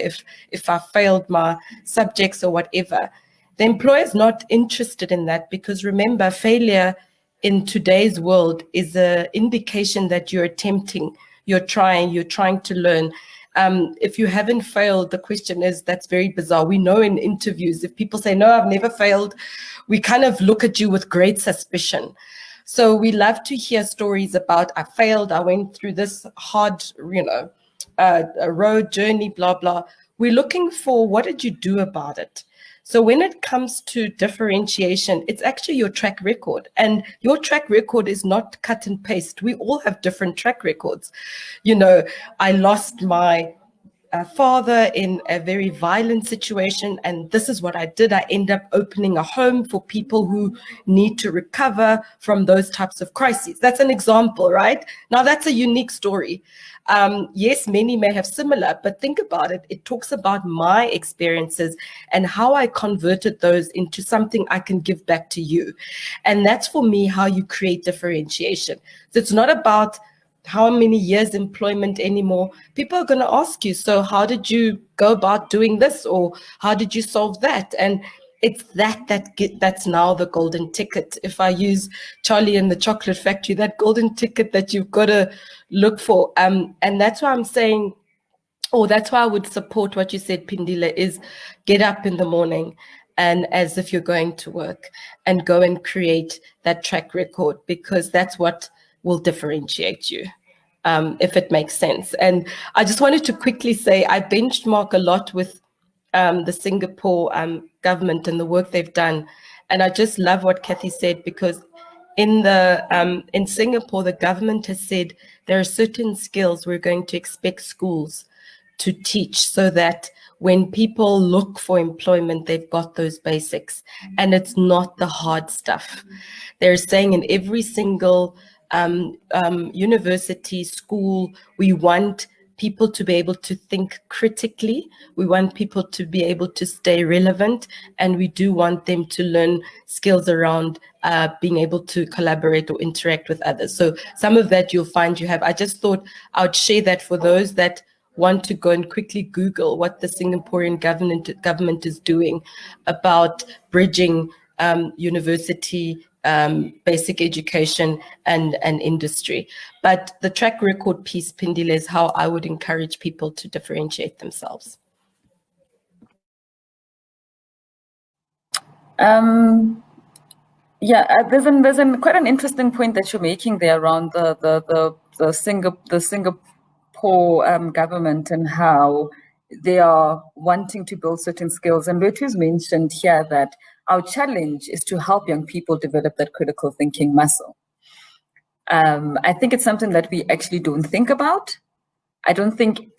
if I failed my subjects or whatever? The employer's not interested in that, because remember, failure in today's world is an indication that you're attempting, you're trying to learn. If you haven't failed, the question is, that's very bizarre. We know in interviews, if people say, no, I've never failed, we kind of look at you with great suspicion. So we love to hear stories about, I failed, I went through this hard, you know, a road journey, blah, blah. We're looking for, what did you do about it? So when it comes to differentiation, it's actually your track record, and your track record is not cut and paste. We all have different track records. You know, I lost my father in a very violent situation, and this is what I did. I end up opening a home for people who need to recover from those types of crises. That's an example, right? Now, that's a unique story. Yes, many may have similar, but think about it. It talks about my experiences and how I converted those into something I can give back to you. And that's, for me, how you create differentiation. So it's not about how many years employment anymore. People are going to ask you, so how did you go about doing this, or how did you solve that? And it's that's now the golden ticket. If I use Charlie and the Chocolate Factory, that golden ticket that you've got to look for. And that's why I'm saying, or that's why I would support what you said, Phindile, is get up in the morning and as if you're going to work and go and create that track record, because that's what will differentiate you, if it makes sense. And I just wanted to quickly say, I benchmark a lot with the Singapore government and the work they've done. And I just love what Kathy said, because in Singapore, the government has said there are certain skills we're going to expect schools to teach, so that when people look for employment, they've got those basics, and it's not the hard stuff. They're saying in every single university, school, we want people to be able to think critically. We want people to be able to stay relevant, and we do want them to learn skills around being able to collaborate or interact with others. So some of that you'll find you have. I just thought I would share that for those that want to go and quickly Google what the Singaporean government is doing about bridging university, basic education and industry. But the track record piece, Phindile, is how I would encourage people to differentiate themselves. There's quite an interesting point that you're making there around the Singapore government and how they are wanting to build certain skills. And Beatrice mentioned here that our challenge is to help young people develop that critical thinking muscle. I think it's something that we actually don't think about. I don't think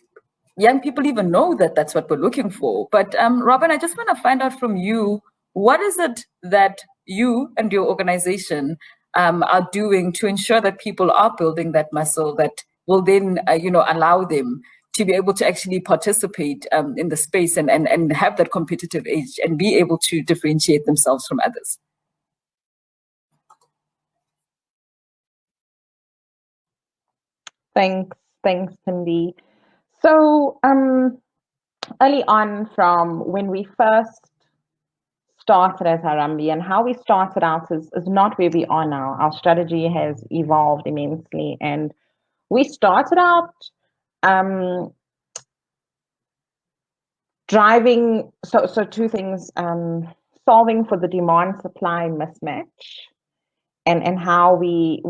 young people even know that that's what we're looking for. But Robyn, I just want to find out from you, what is it that you and your organization are doing to ensure that people are building that muscle that will then allow them to be able to actually participate in the space and have that competitive edge and be able to differentiate themselves from others? Thanks, Cindy. So early on, from when we first started as Harambee, and how we started out is not where we are now. Our strategy has evolved immensely, and we started out driving, so two things, solving for the demand-supply mismatch, and how we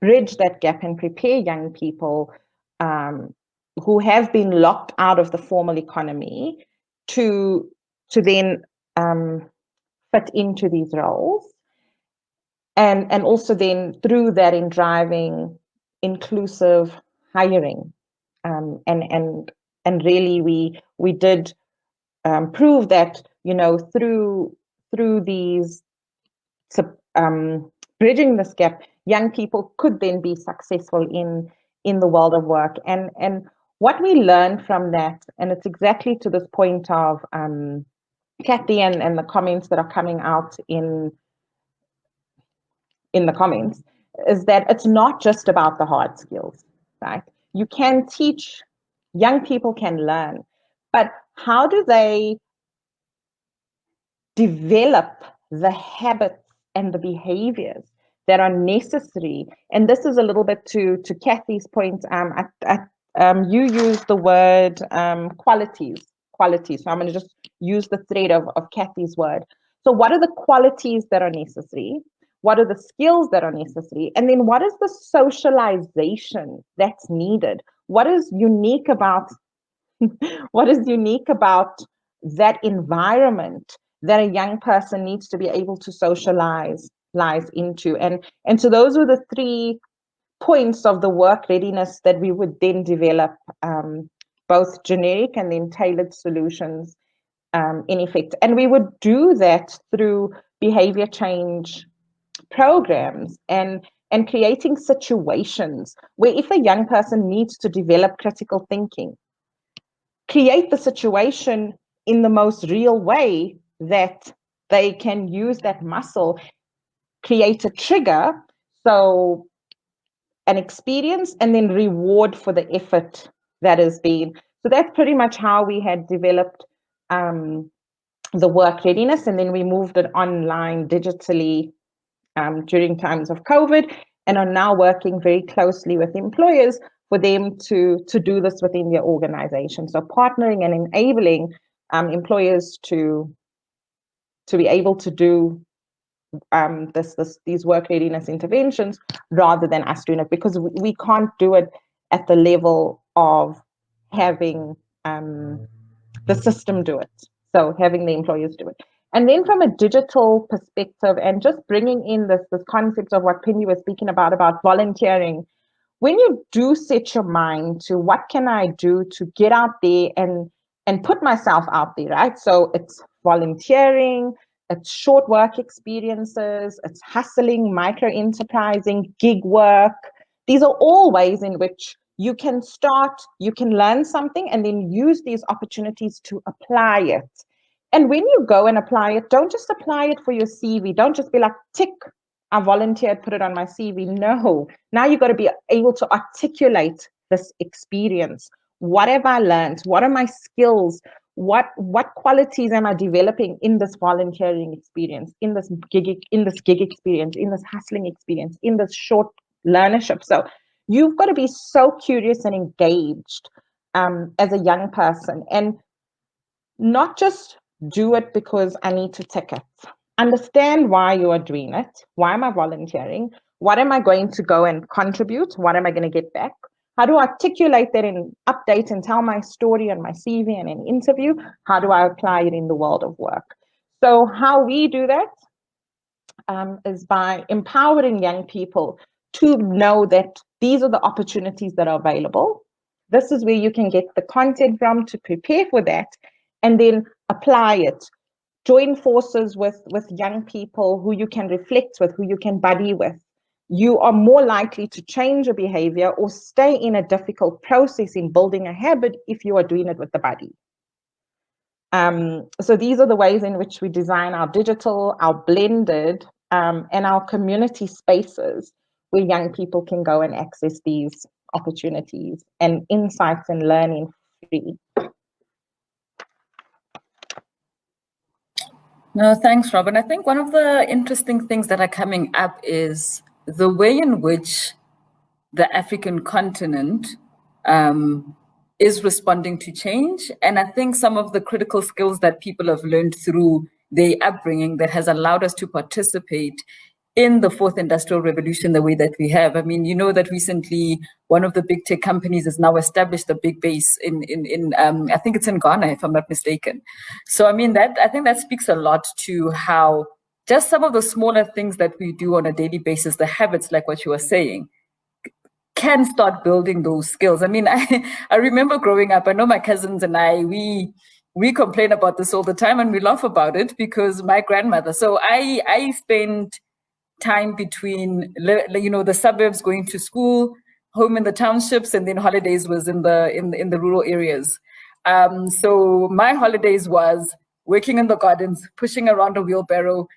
bridge that gap and prepare young people who have been locked out of the formal economy to then fit into these roles, and also then through that in driving inclusive hiring, and really we did prove that through these bridging this gap, young people could then be successful in the world of work. And what we learned from that, and it's exactly to this point of Kathy and the comments that are coming out in the comments, is that it's not just about the hard skills, right? You can teach, young people can learn, but how do they develop the habits and the behaviors that are necessary? And this is a little bit to Kathy's point. You use the word qualities. So I'm going to just use the thread of Kathy's word. So what are the qualities that are necessary? What are the skills that are necessary? And then what is the socialization that's needed? What is unique about that environment that a young person needs to be able to socialize into? And so those were the 3 points of the work readiness that we would then develop both generic and then tailored solutions in effect. And we would do that through behavior change programs and creating situations where if a young person needs to develop critical thinking, create the situation in the most real way that they can use that muscle, create a trigger, so an experience and then reward for the effort that has been. So that's pretty much how we had developed the work readiness, and then we moved it online digitally during times of COVID, and are now working very closely with employers for them to do this within their organization. So partnering and enabling employers to be able to do these work readiness interventions rather than us doing it, because we can't do it at the level of having the system do it. So having the employers do it. And then from a digital perspective, and just bringing in this concept of what Phindile was speaking about volunteering, when you do set your mind to what can I do to get out there and put myself out there, right? So it's volunteering, it's short work experiences, it's hustling, micro enterprising, gig work. These are all ways in which you can start, you can learn something and then use these opportunities to apply it. And when you go and apply it, don't just apply it for your CV. Don't just be like, tick, I volunteered, put it on my CV. No, now you've got to be able to articulate this experience. What have I learned? What are my skills? What qualities am I developing in this volunteering experience, in this gig experience, in this hustling experience, in this short learnership? So you've got to be so curious and engaged as a young person, and not just do it because I need to tick it. Understand why you are doing it. Why am I volunteering? What am I going to go and contribute? What am I going to get back? How do I articulate that and update and tell my story on my CV and an interview? How do I apply it in the world of work? So how we do that is by empowering young people to know that these are the opportunities that are available. This is where you can get the content from to prepare for that, and then apply it. Join forces with young people who you can reflect with, who you can buddy with. You are more likely to change a behavior or stay in a difficult process in building a habit if you are doing it with the buddy. So these are the ways in which we design our digital, our blended, and our community spaces where young people can go and access these opportunities and insights and learning free. No, thanks, Robyn. I think one of the interesting things that are coming up is the way in which the African continent is responding to change. And I think some of the critical skills that people have learned through their upbringing that has allowed us to participate in the fourth industrial revolution the way that we have. I mean, you know that recently one of the big tech companies has now established a big base in I think it's in Ghana, if I'm not mistaken. So I mean, I think that speaks a lot to how just some of the smaller things that we do on a daily basis, the habits, like what you were saying, can start building those skills. I mean, I remember growing up, I know my cousins and I, we complain about this all the time and we laugh about it because my grandmother, so I spent time between, you know, the suburbs going to school, home in the townships, and then holidays was in the rural areas. So my holidays was working in the gardens, pushing around a wheelbarrow,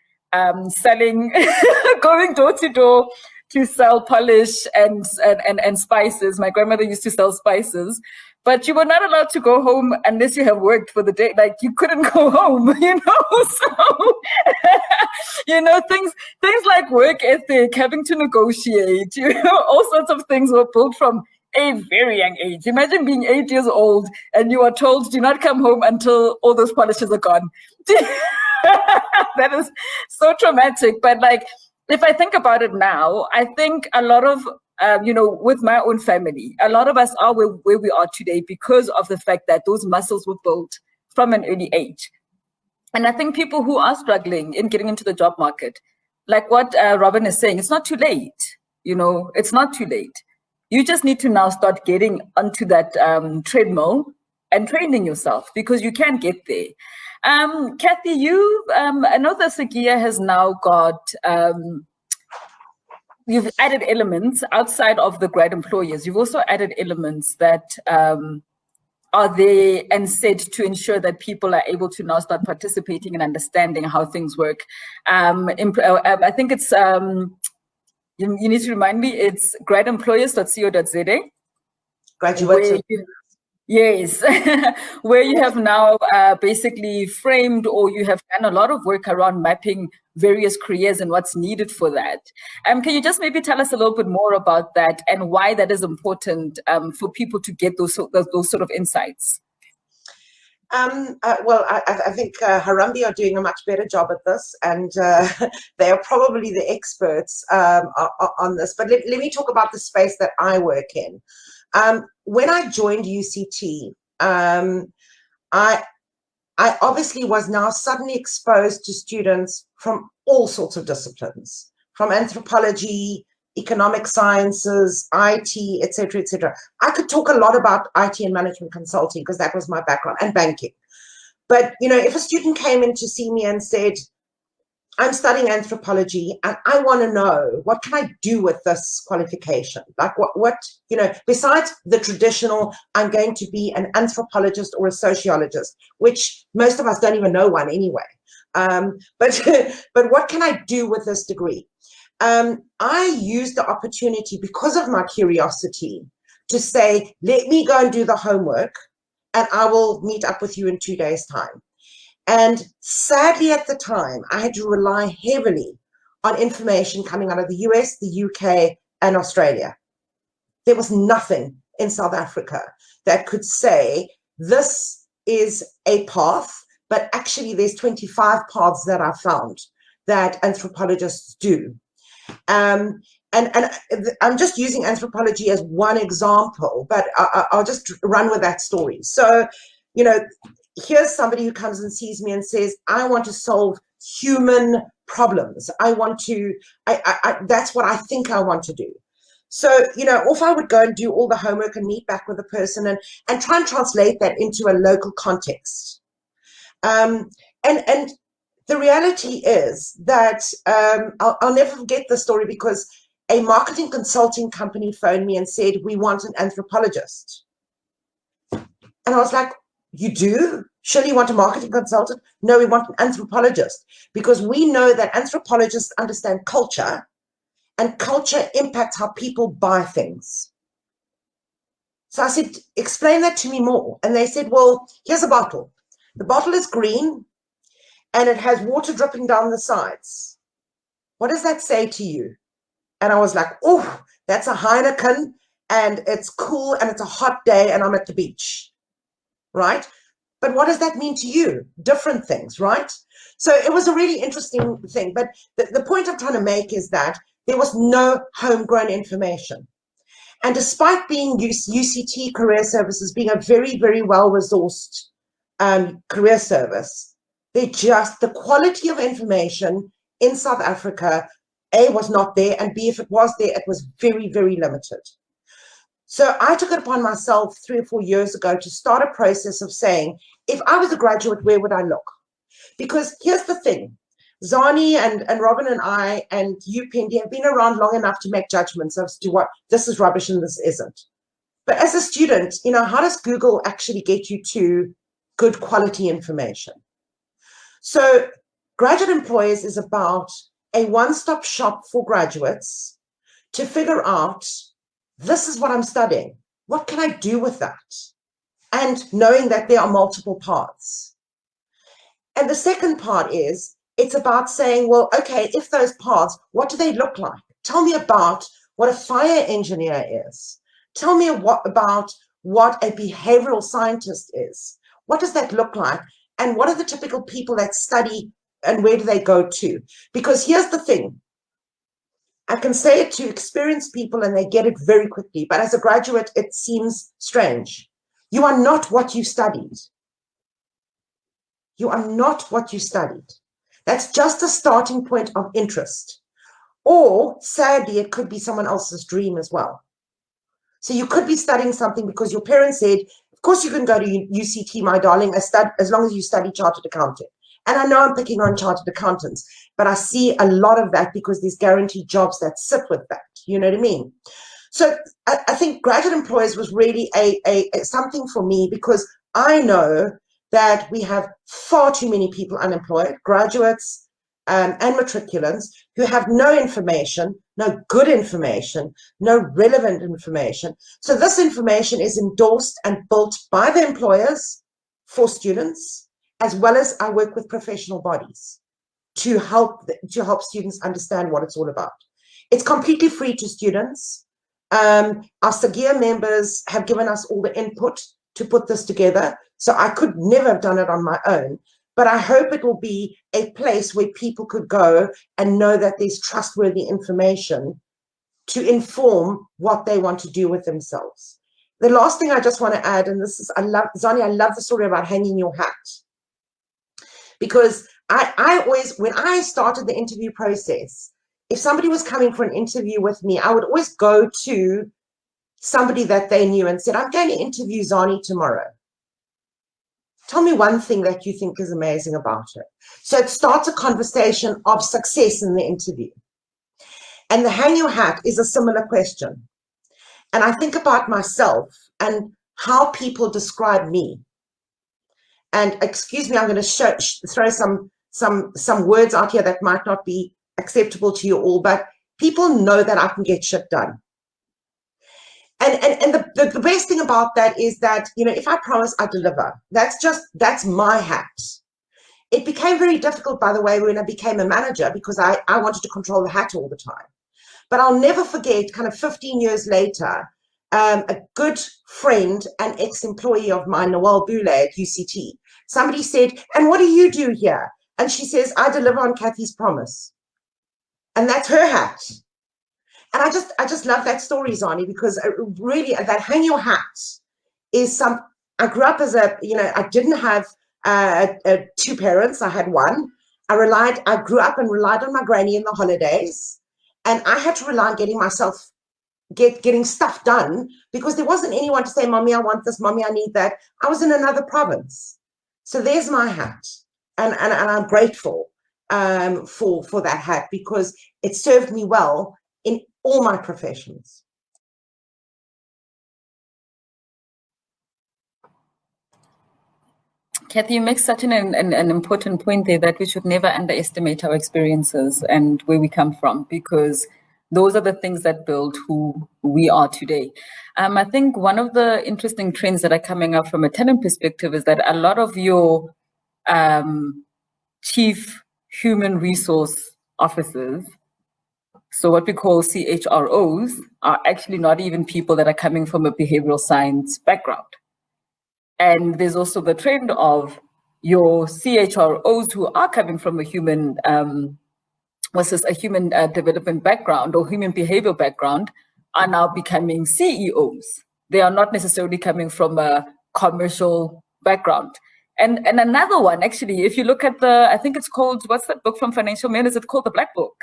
selling, going door to door to sell polish and spices. My grandmother used to sell spices, but you were not allowed to go home unless you have worked for the day. Like you couldn't go home, you know. So, you know, things like work ethic, having to negotiate, you know, all sorts of things were built from a very young age. Imagine being 8 years old and you are told, do not come home until all those polishes are gone. That is so traumatic. But like, if I think about it now, I think a lot of, you know, with my own family, a lot of us are where we are today because of the fact that those muscles were built from an early age. And I think people who are struggling in getting into the job market, like what Robyn is saying, it's not too late. You know, it's not too late. You just need to now start getting onto that treadmill and training yourself, because you can get there. Kathy, I know that Sagia has now got, you've added elements outside of the grad employers. You've also added elements that are there and said to ensure that people are able to now start participating and understanding how things work. I think it's, you need to remind me, it's grademployers.co.za. Graduate. Yes, where you have now basically framed, or you have done a lot of work around mapping various careers and what's needed for that. Can you just maybe tell us a little bit more about that and why that is important for people to get those sort of insights? Well, I think Harambee are doing a much better job at this, and they are probably the experts on this. But let me talk about the space that I work in. When I joined UCT, I obviously was now suddenly exposed to students from all sorts of disciplines, from anthropology, economic sciences, IT, etc., etc. I could talk a lot about IT and management consulting because that was my background, and banking. But, you know, if a student came in to see me and said, I'm studying anthropology and I want to know, what can I do with this qualification? Like what, you know, besides the traditional, I'm going to be an anthropologist or a sociologist, which most of us don't even know one anyway. But what can I do with this degree? I used the opportunity, because of my curiosity, to say, let me go and do the homework and I will meet up with you in 2 days' time. And sadly, at the time, I had to rely heavily on information coming out of the US, the UK, and Australia. There was nothing in South Africa that could say, this is a path, but actually there's 25 paths that I found that anthropologists do. And I'm just using anthropology as one example, but I'll just run with that story. So, you know, here's somebody who comes and sees me and says, I want to solve human problems. I want to, that's what I think I want to do. So, you know, off I would go and do all the homework and meet back with the person and try and translate that into a local context. And the reality is that I'll never forget the story, because a marketing consulting company phoned me and said, we want an anthropologist. And I was like, you do? Surely you want a marketing consultant? No, we want an anthropologist, because we know that anthropologists understand culture, and culture impacts how people buy things. So I said, explain that to me more. And they said, well, here's a bottle. The bottle is green and it has water dripping down the sides. What does that say to you? And I was like, oh, that's a Heineken, and it's cool and it's a hot day and I'm at the beach. Right? But what does that mean to you? Different things, right? So it was a really interesting thing. But the point I'm trying to make is that there was no homegrown information. And despite being UCT Career Services being a very, very well-resourced career service, the quality of information in South Africa, A, was not there, and B, if it was there, it was very, very limited. So I took it upon myself 3 or 4 years ago to start a process of saying, if I was a graduate, where would I look? Because here's the thing, Zani and Robyn and I and you, Phindile, have been around long enough to make judgments as to what this is rubbish and this isn't. But as a student, you know, how does Google actually get you to good quality information? So Graduate Employers is about a one-stop shop for graduates to figure out, this is what I'm studying. What can I do with that? And knowing that there are multiple paths. And the second part is, it's about saying, well, okay, if those paths, what do they look like? Tell me about what a fire engineer is. Tell me about what a behavioral scientist is. What does that look like? And what are the typical people that study, and where do they go to? Because here's the thing. I can say it to experienced people and they get it very quickly, but as a graduate, it seems strange. You are not what you studied. You are not what you studied. That's just a starting point of interest. Or, sadly, it could be someone else's dream as well. So you could be studying something because your parents said, you've course you can go to UCT, my darling, as long as you study chartered accounting. And I know I'm picking on chartered accountants, but I see a lot of that because there's guaranteed jobs that sit with that. You know what I mean? So I think graduate employers was really a something for me, because I know that we have far too many people unemployed, graduates and matriculants, who have no information, no good information, no relevant information. So this information is endorsed and built by the employers for students, as well as I work with professional bodies to help students understand what it's all about. It's completely free to students. Our SAGIA members have given us all the input to put this together, so I could never have done it on my own. But I hope it will be a place where people could go and know that there's trustworthy information to inform what they want to do with themselves. The last thing I just want to add, and this is, Zani, I love the story about hanging your hat. Because I always, when I started the interview process, if somebody was coming for an interview with me, I would always go to somebody that they knew and said, I'm going to interview Zani tomorrow. Tell me one thing that you think is amazing about her. So it starts a conversation of success in the interview. And the hang your hat is a similar question. And I think about myself and how people describe me. And excuse me, I'm going to throw some words out here that might not be acceptable to you all, but people know that I can get shit done. And the best thing about that is that, you know, if I promise, I deliver. That's my hat. It became very difficult, by the way, when I became a manager, because I wanted to control the hat all the time. But I'll never forget, kind of 15 years later, a good friend and ex-employee of mine, Noelle Boulay at UCT, somebody said, and what do you do here? And she says, I deliver on Kathy's promise. And that's her hat. And I just love that story, Zani, because really that hang your hat is I grew up as I didn't have two parents. I had one. I grew up and relied on my granny in the holidays. And I had to rely on getting stuff done, because there wasn't anyone to say, Mommy, I want this, Mommy, I need that. I was in another province. So there's my hat. And I'm grateful for that hat, because it served me well in all my professions. Kathy, you make such an important point there, that we should never underestimate our experiences and where we come from, because those are the things that build who we are today. I think one of the interesting trends that are coming up from a talent perspective is that a lot of your chief human resource officers, so what we call CHROs, are actually not even people that are coming from a behavioral science background. And there's also the trend of your CHROs who are coming from a human development background or human behavioral background are now becoming CEOs. They are not necessarily coming from a commercial background. And another one, actually, if you look at I think it's called, what's that book from Financial Men? Is it called The Black Book?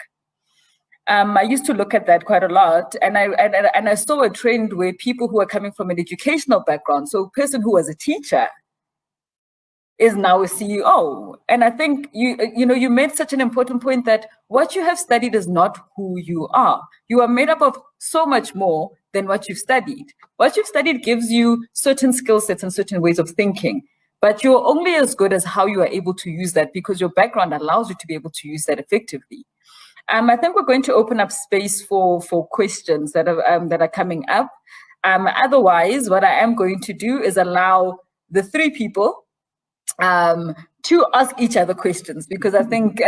I used to look at that quite a lot, and I saw a trend where people who are coming from an educational background, so a person who was a teacher, is now a CEO. And I think you made such an important point that what you have studied is not who you are. You are made up of so much more than what you've studied. What you've studied gives you certain skill sets and certain ways of thinking, but you're only as good as how you are able to use that, because your background allows you to be able to use that effectively. I think we're going to open up space for questions that are coming up. Otherwise, what I am going to do is allow the three people to ask each other questions, because I think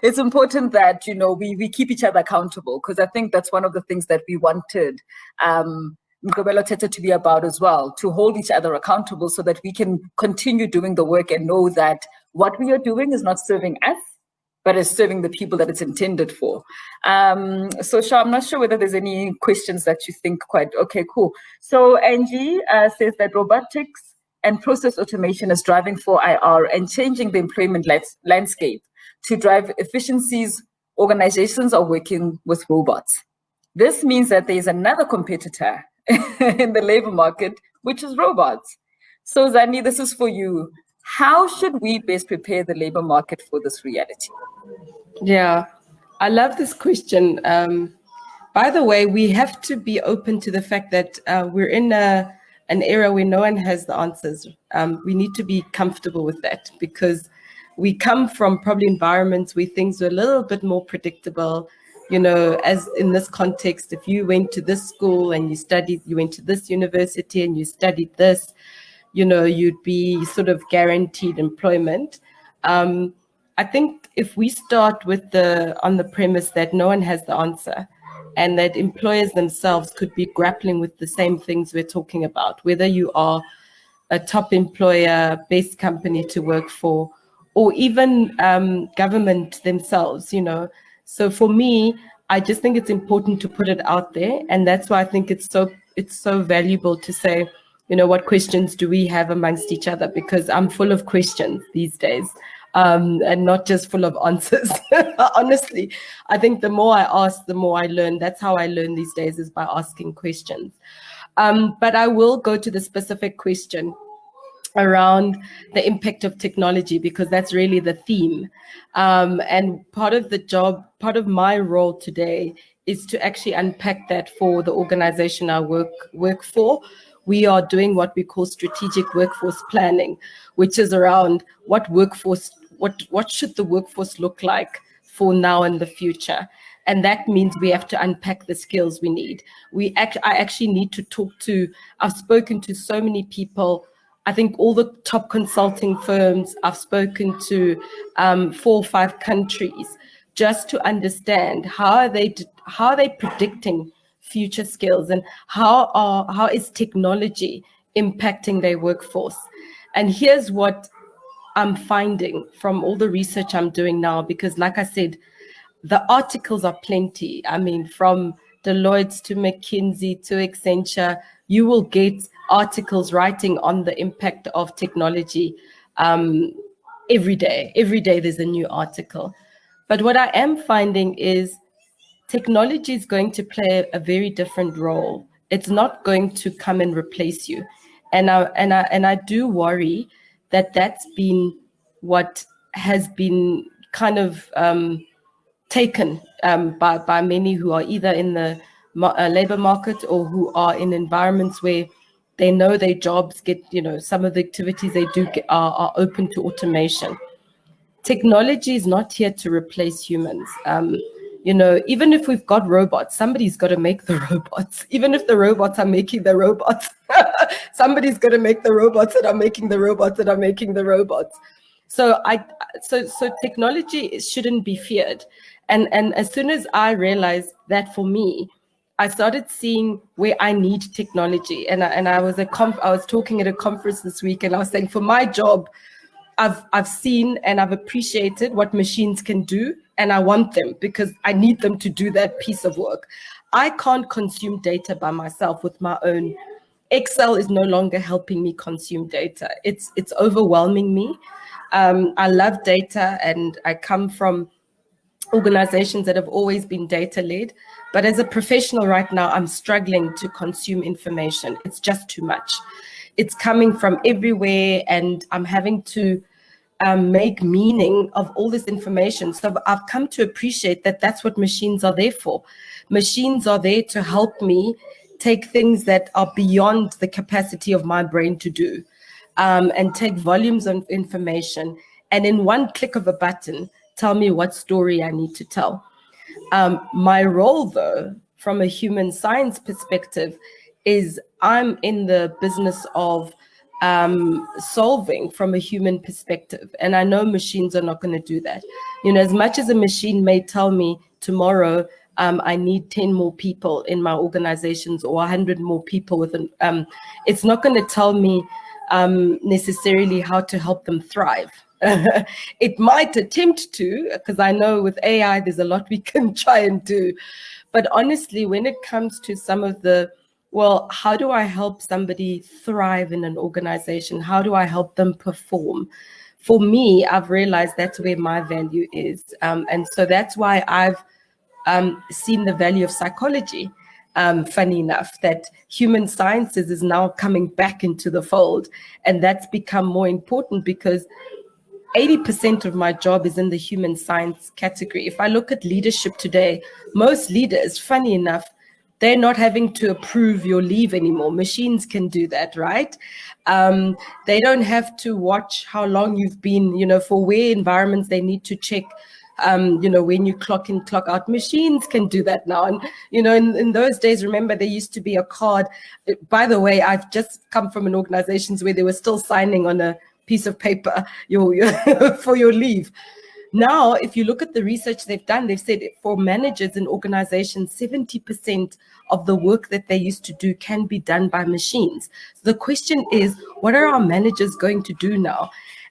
it's important that we keep each other accountable, because I think that's one of the things that we wanted Mgqibelo Thetha to be about as well, to hold each other accountable so that we can continue doing the work and know that what we are doing is not serving us, but is serving the people that it's intended for. So Shah, I'm not sure whether there's any questions that you think okay, cool. So Angie says that robotics and process automation is driving for IR and changing the employment landscape. To drive efficiencies, organizations are working with robots. This means that there is another competitor in the labor market, which is robots. So Zani, this is for you. How should we best prepare the labor market for this reality? Yeah, I love this question. By the way, we have to be open to the fact that we're in an era where no one has the answers. We need to be comfortable with that, because we come from probably environments where things were a little bit more predictable. You know, as in this context, if you went to this school and you went to this university and you studied this, you know, you'd be sort of guaranteed employment. I think if we start with on the premise that no one has the answer, and that employers themselves could be grappling with the same things we're talking about, whether you are a top employer, best company to work for, or even government themselves, you know. So for me, I just think it's important to put it out there, and that's why I think it's so valuable to say, you know, what questions do we have amongst each other? Because I'm full of questions these days, and not just full of answers. Honestly, I think the more I ask, the more I learn. That's how I learn these days, is by asking questions. But I will go to the specific question around the impact of technology, because that's really the theme. And part of my role today is to actually unpack that for the organization I work for. We are doing what we call strategic workforce planning, which is around what should the workforce look like for now and the future. And that means we have to unpack the skills we need. I actually need to talk to, I've spoken to so many people, I think all the top consulting firms, I've spoken to 4 or 5 countries, just to understand how are they predicting future skills, and how is technology impacting their workforce. And here's what I'm finding from all the research I'm doing now, because like I said, the articles are plenty. I mean, from Deloitte to McKinsey to Accenture, you will get articles writing on the impact of technology every day. Every day there's a new article. But what I am finding is technology is going to play a very different role. It's not going to come and replace you. And I do worry that that's been what has been kind of taken by many who are either in the labor market or who are in environments where they know their jobs get, you know, some of the activities they do are open to automation. Technology is not here to replace humans. You know, even if we've got robots, somebody's got to make the robots. Even if the robots are making the robots, somebody's got to make the robots that are making the robots that are making the robots. So technology shouldn't be feared. And as soon as I realized that, for me, I started seeing where I need technology. And I was talking at a conference this week, and I was saying, for my job, I've seen and I've appreciated what machines can do, and I want them because I need them to do that piece of work. I can't consume data by myself with my own. Excel is no longer helping me consume data. It's overwhelming me. I love data, and I come from organizations that have always been data-led. But as a professional right now, I'm struggling to consume information. It's just too much. It's coming from everywhere, and I'm having to make meaning of all this information. So I've come to appreciate that that's what machines are there for. Machines are there to help me take things that are beyond the capacity of my brain to do, and take volumes of information, and in one click of a button, tell me what story I need to tell. My role, though, from a human science perspective, is I'm in the business of solving from a human perspective. And I know machines are not going to do that. You know, as much as a machine may tell me tomorrow, I need 10 more people in my organizations or 100 more people it's not going to tell me necessarily how to help them thrive. It might attempt to, because I know with AI, there's a lot we can try and do. But honestly, when it comes to some of how do I help somebody thrive in an organization? How do I help them perform? For me, I've realized that's where my value is. And so that's why I've seen the value of psychology. funny enough, that human sciences is now coming back into the fold. And that's become more important because 80% of my job is in the human science category. If I look at leadership today, most leaders, funny enough, they're not having to approve your leave anymore. Machines can do that, right? They don't have to watch how long you've been, for where environments they need to check, when you clock in, clock out. Machines can do that now. And, in those days, remember, there used to be a card. By the way, I've just come from an organization where they were still signing on a piece of paper for your leave. Now, if you look at the research they've done, they've said for managers in organizations, 70% of the work that they used to do can be done by machines. So the question is, what are our managers going to do now?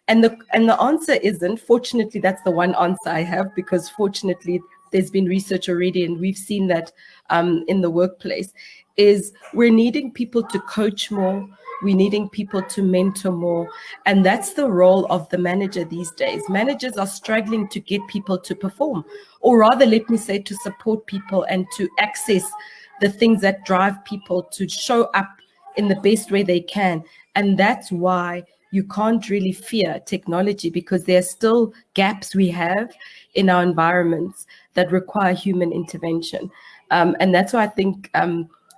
And the answer isn't, fortunately, that's the one answer I have, because fortunately, there's been research already, and we've seen that in the workplace, is we're needing people to coach more. We're needing people to mentor more. And that's the role of the manager these days. Managers are struggling to get people to perform, or rather, let me say, to support people and to access the things that drive people to show up in the best way they can. And that's why you can't really fear technology, because there are still gaps we have in our environments that require human intervention. And that's why I think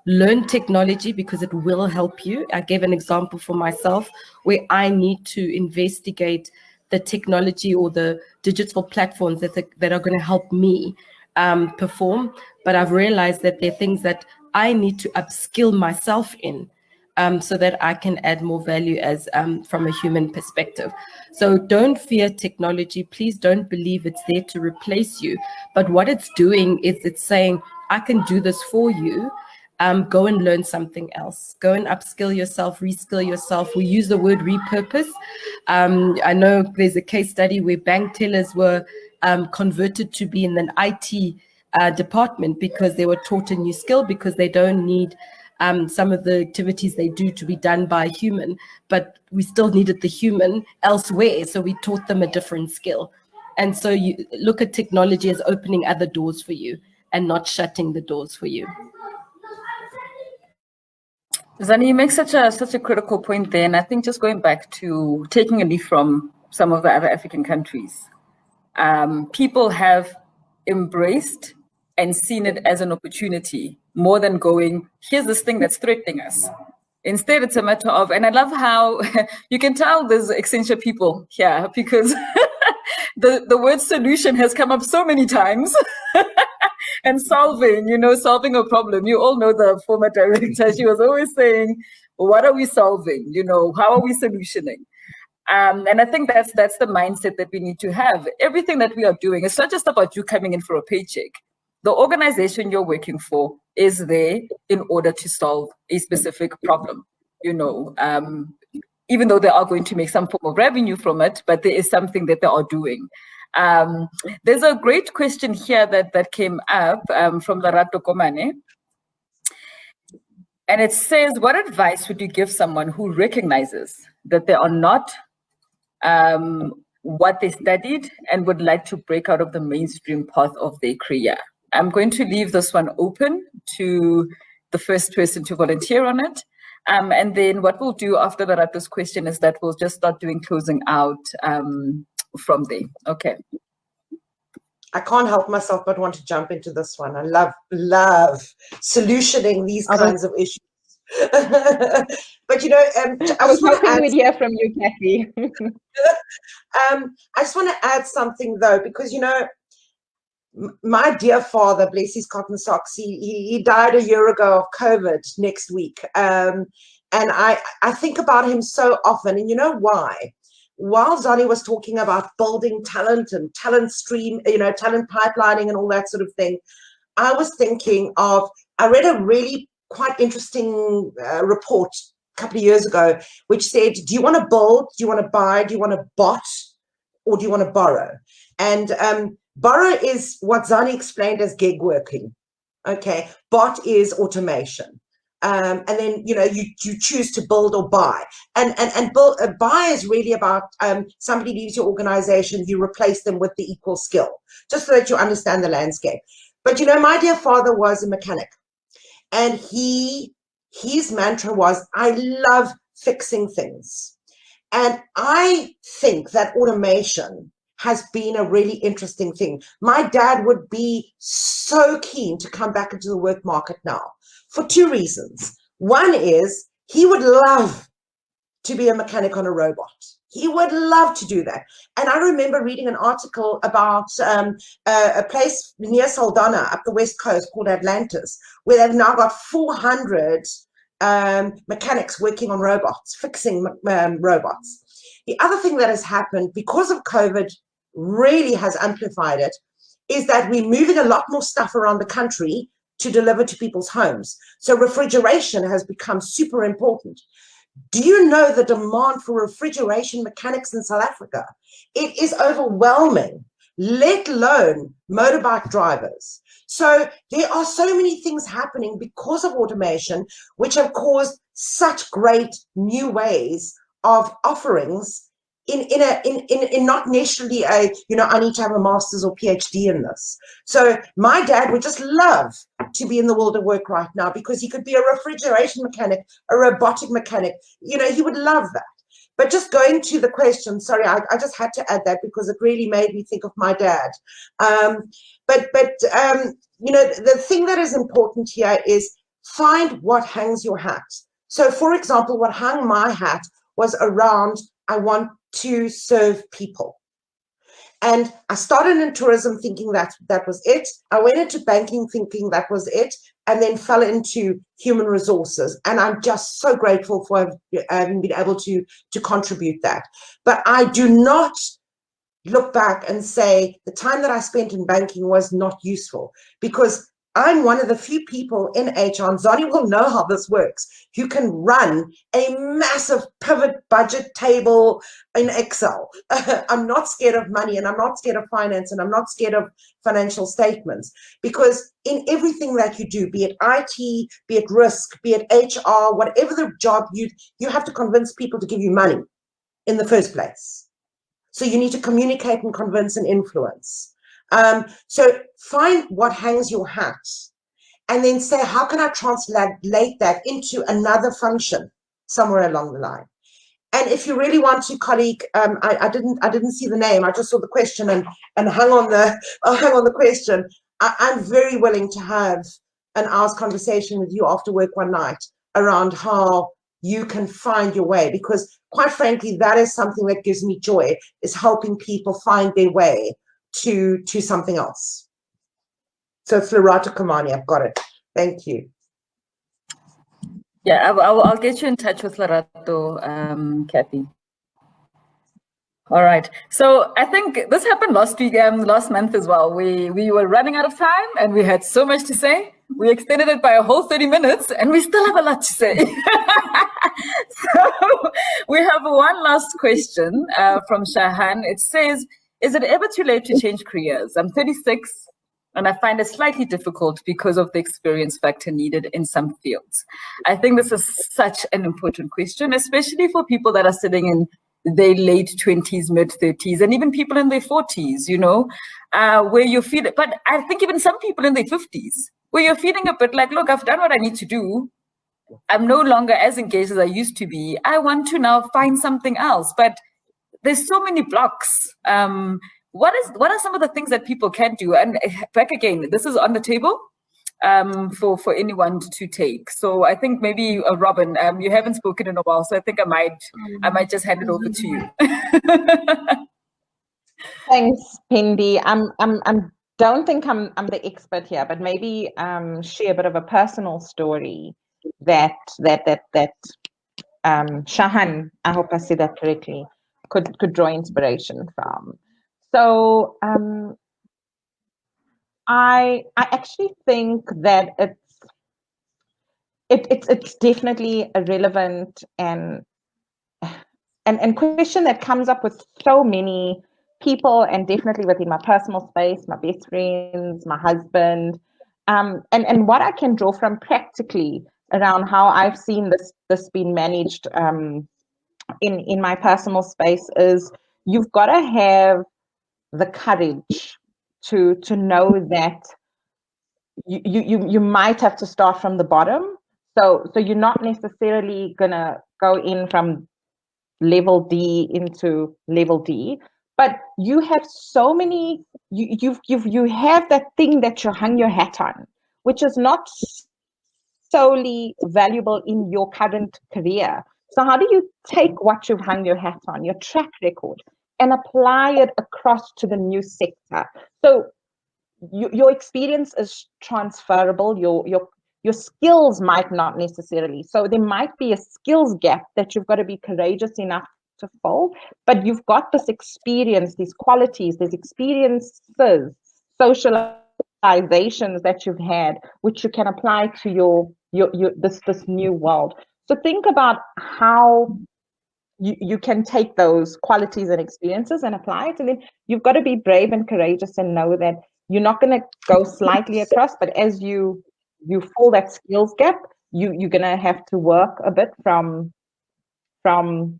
learn technology, because it will help you. I gave an example for myself where I need to investigate the technology or the digital platforms that are going to help me perform. But I've realized that there are things that I need to upskill myself in so that I can add more value as from a human perspective. So don't fear technology. Please don't believe it's there to replace you. But what it's doing is it's saying, I can do this for you. Go and learn something else. Go and upskill yourself, reskill yourself. We use the word repurpose. I know there's a case study where bank tellers were converted to be in an IT department because they were taught a new skill, because they don't need some of the activities they do to be done by a human, but we still needed the human elsewhere. So we taught them a different skill. And so you look at technology as opening other doors for you and not shutting the doors for you. Zani, you make such a critical point there, and I think just going back to taking a leaf from some of the other African countries, people have embraced and seen it as an opportunity more than going, here's this thing that's threatening us. Instead, it's a matter of, and I love how you can tell there's Accenture people here, because the word solution has come up so many times. And solving a problem. You all know the former director. She was always saying, what are we solving? How are we solutioning? And I think that's the mindset that we need to have. Everything that we are doing, it's not just about you coming in for a paycheck. The organization you're working for is there in order to solve a specific problem, even though they are going to make some form of revenue from it, but there is something that they are doing. There's a great question here that came up from Larato Komane. And it says, what advice would you give someone who recognizes that they are not what they studied and would like to break out of the mainstream path of their career? I'm going to leave this one open to the first person to volunteer on it. And then what we'll do after Larato's question is that we'll just start doing closing out from there. Okay. I can't help myself but want to jump into this one. I love solutioning these kinds of issues. But I was hoping we'd hear from you, Kathy. I just want to add something though, because my dear father, bless his cotton socks, he died a year ago of COVID next week. And I think about him so often, and you know why? While Zani was talking about building talent and talent stream, talent pipelining and all that sort of thing, I was thinking of, I read a really quite interesting report a couple of years ago, which said, do you want to build, do you want to buy, do you want to bot, or do you want to borrow? And borrow is what Zani explained as gig working. Okay, bot is automation. And then you choose to build or buy, and buy is really about somebody leaves your organization, you replace them with the equal skill, just so that you understand the landscape. But my dear father was a mechanic, And his mantra was, I love fixing things. And I think that automation has been a really interesting thing. My dad would be so keen to come back into the work market now for two reasons. One is he would love to be a mechanic on a robot. He would love to do that. And I remember reading an article about a place near Saldanha up the west coast called Atlantis, where they've now got 400 mechanics working on robots, fixing robots. The other thing that has happened because of COVID really has amplified it is that we're moving a lot more stuff around the country to deliver to people's homes. So refrigeration has become super important. Do you know the demand for refrigeration mechanics in South Africa? It is overwhelming, let alone motorbike drivers. So there are so many things happening because of automation, which have caused such great new ways of offerings in not necessarily a, I need to have a master's or PhD in this. So my dad would just love to be in the world of work right now because he could be a refrigeration mechanic, a robotic mechanic. He would love that. But just going to the question, sorry, I just had to add that because it really made me think of my dad. But the thing that is important here is find what hangs your hat. So, for example, what hung my hat was around, I want to serve people. And I started in tourism thinking that was it. I went into banking thinking that was it, and then fell into human resources. And I'm just so grateful for having been able to contribute that. But I do not look back and say the time that I spent in banking was not useful, because I'm one of the few people in HR, and Zani will know how this works, who can run a massive pivot budget table in Excel. I'm not scared of money, and I'm not scared of finance, and I'm not scared of financial statements, because in everything that you do, be it IT, be it risk, be it HR, whatever the job, you have to convince people to give you money in the first place. So you need to communicate and convince and influence. So find what hangs your hat and then say, how can I translate that into another function somewhere along the line? And if you really want to, colleague, I didn't see the name. I just saw the question and hung on the question. I'm very willing to have an hour's conversation with you after work one night around how you can find your way, because quite frankly, that is something that gives me joy, is helping people find their way to something else. So it's Lerato Kamani, I've got it. Thank you. Yeah, I'll get you in touch with Lerato, Kathy. All right. So I think this happened last month as well. We were running out of time and we had so much to say. We extended it by a whole 30 minutes and we still have a lot to say. So we have one last question from Shahan. It says, is it ever too late to change careers? I'm 36 and I find it slightly difficult because of the experience factor needed in some fields. I think this is such an important question, especially for people that are sitting in their late 20s, mid 30s, and even people in their 40s, where you feel it. But I think even some people in their 50s, where you're feeling a bit like, look, I've done what I need to do. I'm no longer as engaged as I used to be. I want to now find something else. But there's so many blocks. What are some of the things that people can do? And back again, this is on the table for anyone to take. So I think maybe Robyn, you haven't spoken in a while, so I think I might just hand it over to you. Thanks, Phindi. Don't think I'm the expert here, but maybe share a bit of a personal story that Shahan, I hope I said that correctly, could draw inspiration from. So I actually think that it's definitely a relevant and question that comes up with so many people, and definitely within my personal space, my best friends, my husband, and what I can draw from practically around how I've seen this being managed in my personal space is you've got to have the courage to know that you might have to start from the bottom. So you're not necessarily gonna go in from level D into level D, but you have so many. You have that thing that you hung your hat on, which is not solely valuable in your current career. So how do you take what you've hung your hat on, your track record, and apply it across to the new sector? So your experience is transferable. Your skills might not necessarily. So there might be a skills gap that you've got to be courageous enough to fill, but you've got this experience, these qualities, these experiences, socializations that you've had, which you can apply to this new world. So think about how you can take those qualities and experiences and apply it. And then you've got to be brave and courageous and know that you're not going to go slightly across, but as you fill that skills gap, you're going to have to work a bit from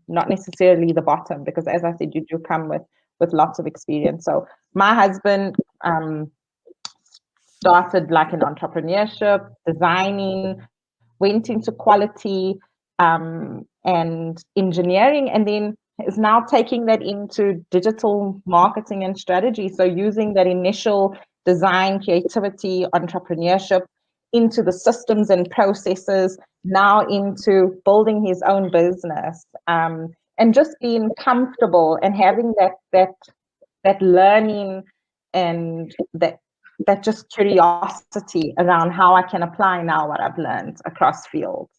not necessarily the bottom, because as I said, you do come with lots of experience. So my husband started like in entrepreneurship, designing, went into quality and engineering, and then is now taking that into digital marketing and strategy. So using that initial design, creativity, entrepreneurship into the systems and processes, now into building his own business, and just being comfortable and having that learning and that just curiosity around how I can apply now what I've learned across fields.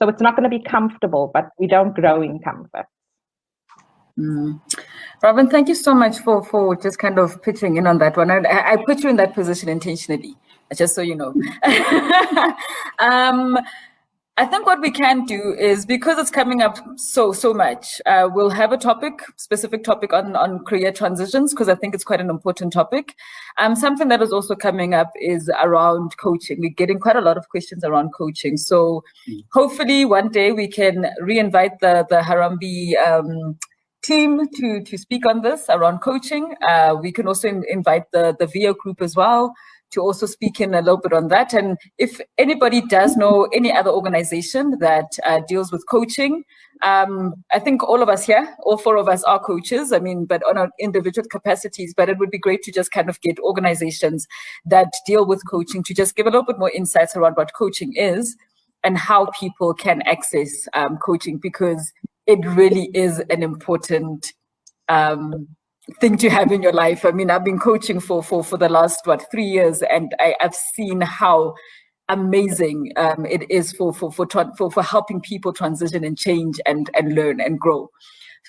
So it's not going to be comfortable, but we don't grow in comfort. Robyn, thank you so much for just kind of pitching in on that one. I put you in that position intentionally, just so you know. I think what we can do is, because it's coming up so much, we'll have a specific topic on career transitions, because I think it's quite an important topic. Something that is also coming up is around coaching. We're getting quite a lot of questions around coaching. So hopefully one day we can re-invite the Harambee team to speak on this around coaching. We can also invite the VO group as well to also speak in a little bit on that. And if anybody does know any other organization that deals with coaching, I think all of us here, all four of us are coaches, but on our individual capacities, but it would be great to just kind of get organizations that deal with coaching to just give a little bit more insights around what coaching is and how people can access coaching, because it really is an important thing to have in your life. I've been coaching for the last 3 years, and I've seen how amazing it is for helping people transition and change and learn and grow.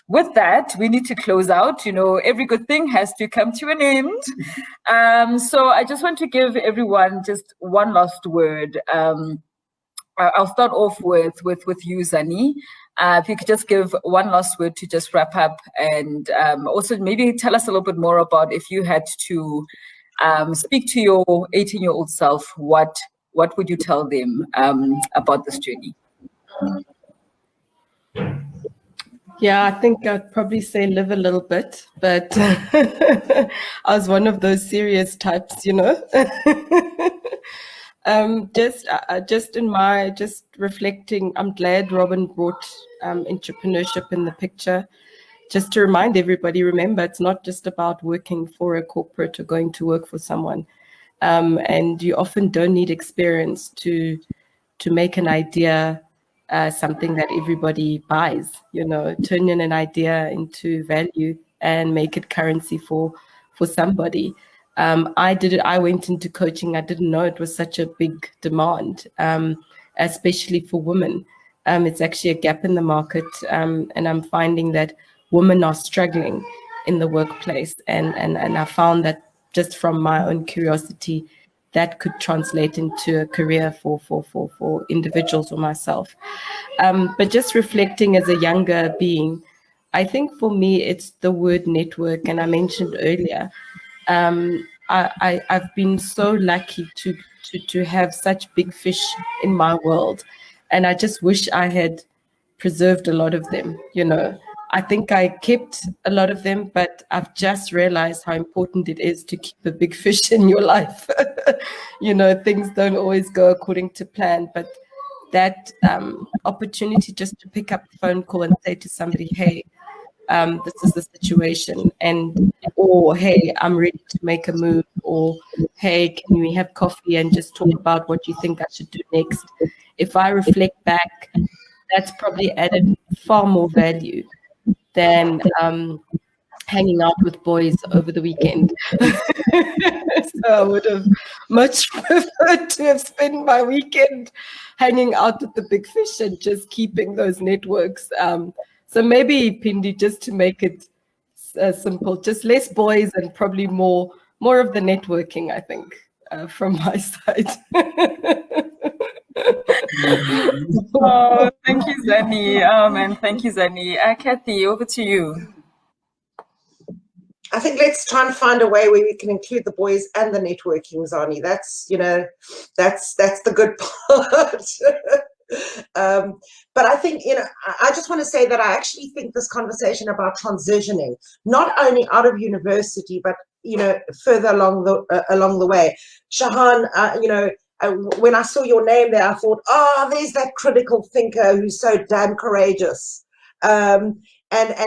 With that, we need to close out. Every good thing has to come to an end. So I just want to give everyone just one last word. I'll start off with you, Zani. If you could just give one last word to just wrap up, and also maybe tell us a little bit more about, if you had to speak to your 18-year-old self, what would you tell them about this journey? Yeah, I think I'd probably say live a little bit, but I was one of those serious types, Just reflecting, I'm glad Robyn brought entrepreneurship in the picture. Just to remind everybody, remember, it's not just about working for a corporate or going to work for someone. And you often don't need experience to make an idea something that everybody buys, turn in an idea into value and make it currency for somebody. I went into coaching. I didn't know it was such a big demand, especially for women. It's actually a gap in the market, and I'm finding that women are struggling in the workplace. And I found that just from my own curiosity, that could translate into a career for individuals or myself. But just reflecting as a younger being, I think for me, it's the word network. And I mentioned earlier, I've been so lucky to have such big fish in my world, and I just wish I had preserved a lot of them. I think I kept a lot of them, but I've just realized how important it is to keep a big fish in your life. You know, things don't always go according to plan, but that opportunity just to pick up the phone call and say to somebody, hey, this is the situation, or hey, I'm ready to make a move, or hey, can we have coffee and just talk about what you think I should do next? If I reflect back, that's probably added far more value than hanging out with boys over the weekend. So I would have much preferred to have spent my weekend hanging out with the big fish and just keeping those networks. So maybe, Phindile, just to make it simple, just less boys and probably more of the networking, I think, from my side. Oh, thank you, Zani. Oh, man, thank you, Zani. Kathy, over to you. I think let's try and find a way where we can include the boys and the networking, Zani. That's, you know, that's the good part. But I think, you know, I just want to say that I actually think this conversation about transitioning, not only out of university, but, you know, further along the way. Shahan, you know, when I saw your name there, I thought, oh, there's that critical thinker who's so damn courageous. And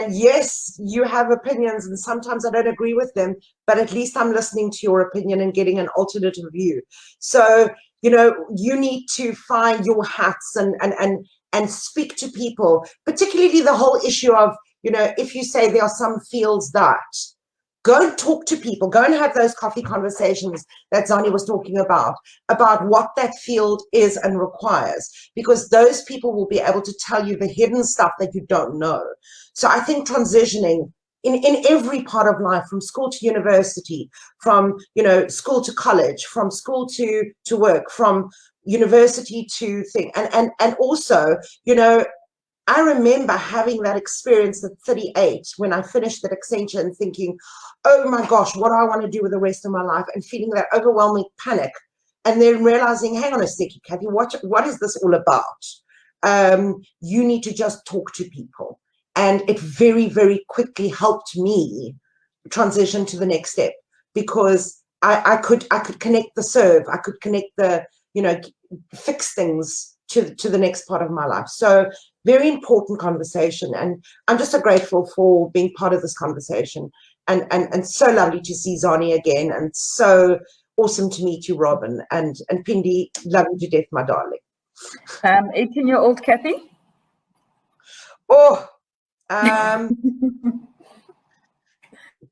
yes, you have opinions, and sometimes I don't agree with them, but at least I'm listening to your opinion and getting an alternative view. So, you know, you need to find your hats and speak to people, particularly the whole issue of, you know, if you say there are some fields that, go and talk to people, go and have those coffee conversations that Zani was talking about what that field is and requires, because those people will be able to tell you the hidden stuff that you don't know. So I think transitioning in every part of life, from school to university, from, you know, school to college, from school to work, from university to thing, and also, you know, I remember having that experience at 38 when I finished that Accenture and thinking, oh my gosh, what do I want to do with the rest of my life? And feeling that overwhelming panic. And then realizing, hang on a second, Kathy, what is this all about? You need to just talk to people. And it very, very quickly helped me transition to the next step, because I could connect the serve, I could connect the, you know, fix things to the next part of my life. So very important conversation, and I'm just so grateful for being part of this conversation, and so lovely to see Zani again, and so awesome to meet you, Robyn, and Phindile, love you to death, my darling. 18-year-old Kathy? Oh,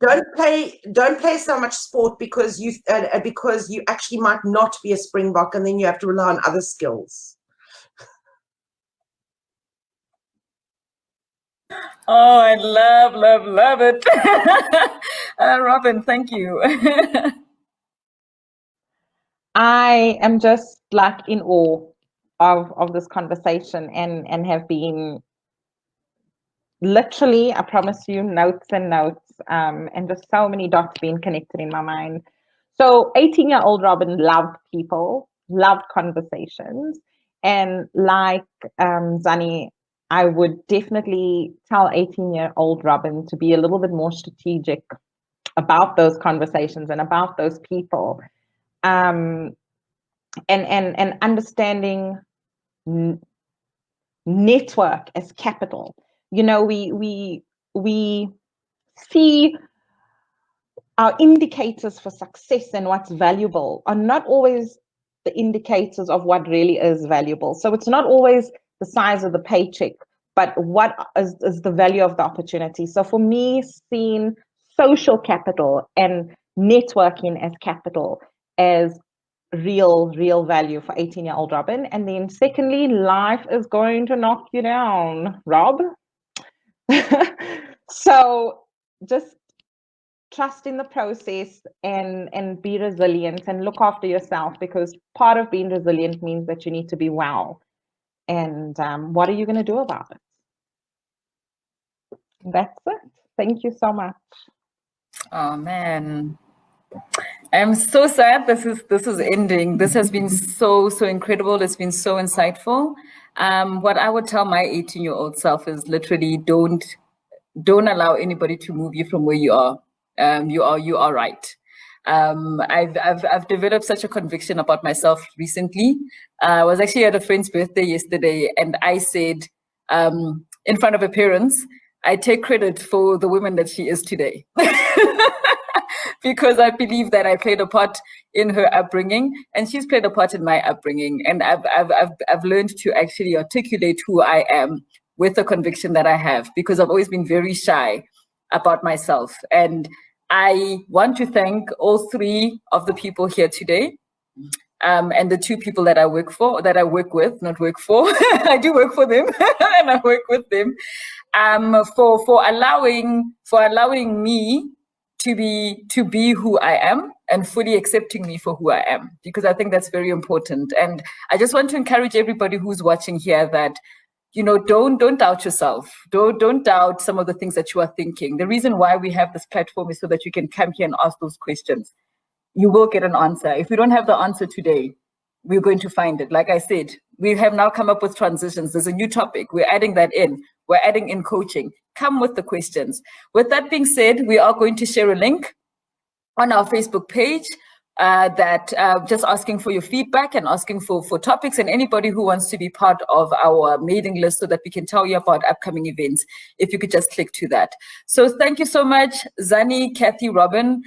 don't play so much sport, because you actually might not be a Springbok, and then you have to rely on other skills. Oh, I love it. Robyn, thank you. I am just like in awe of this conversation, and have been literally, I promise you, notes and notes, and just so many dots being connected in my mind. So 18-year-old Robyn loved people, loved conversations, and like Zani, I would definitely tell 18-year-old Robyn to be a little bit more strategic about those conversations and about those people, and understanding network as capital. You know, we see our indicators for success and what's valuable are not always the indicators of what really is valuable. So it's not always the size of the paycheck, but what is the value of the opportunity. So for me, seeing social capital and networking as capital as real value for 18-year-old Robyn. And then secondly, life is going to knock you down, Rob. So just trust in the process and be resilient and look after yourself, because part of being resilient means that you need to be well. And what are you going to do about it? That's it. Thank you so much. Oh man, I'm so sad this is ending. This has been so incredible. It's been so insightful. What I would tell my 18-year-old self is literally don't don't allow anybody to move you from where you are. You are right. I've developed such a conviction about myself recently. I was actually at a friend's birthday yesterday, and I said, in front of her parents, I take credit for the woman that she is today. Because I believe that I played a part in her upbringing, and she's played a part in my upbringing. And I've learned to actually articulate who I am with the conviction that I have, because I've always been very shy about myself. And I want to thank all three of the people here today, and the two people that I work for, that I work with, not work for. I do work for them, and I work with them, for allowing me to be who I am and fully accepting me for who I am, because I think that's very important. And I just want to encourage everybody who's watching here that, you know, don't doubt yourself. Don't doubt some of the things that you are thinking. The reason why we have this platform is so that you can come here and ask those questions. You will get an answer. If we don't have the answer today, we're going to find it. Like I said, we have now come up with transitions. There's a new topic. We're adding that in. We're adding in coaching. Come with the questions. With that being said, we are going to share a link on our Facebook page that just asking for your feedback and asking for topics, and anybody who wants to be part of our mailing list so that we can tell you about upcoming events, if you could just click to that. So thank you so much, Zani, Kathy, Robyn.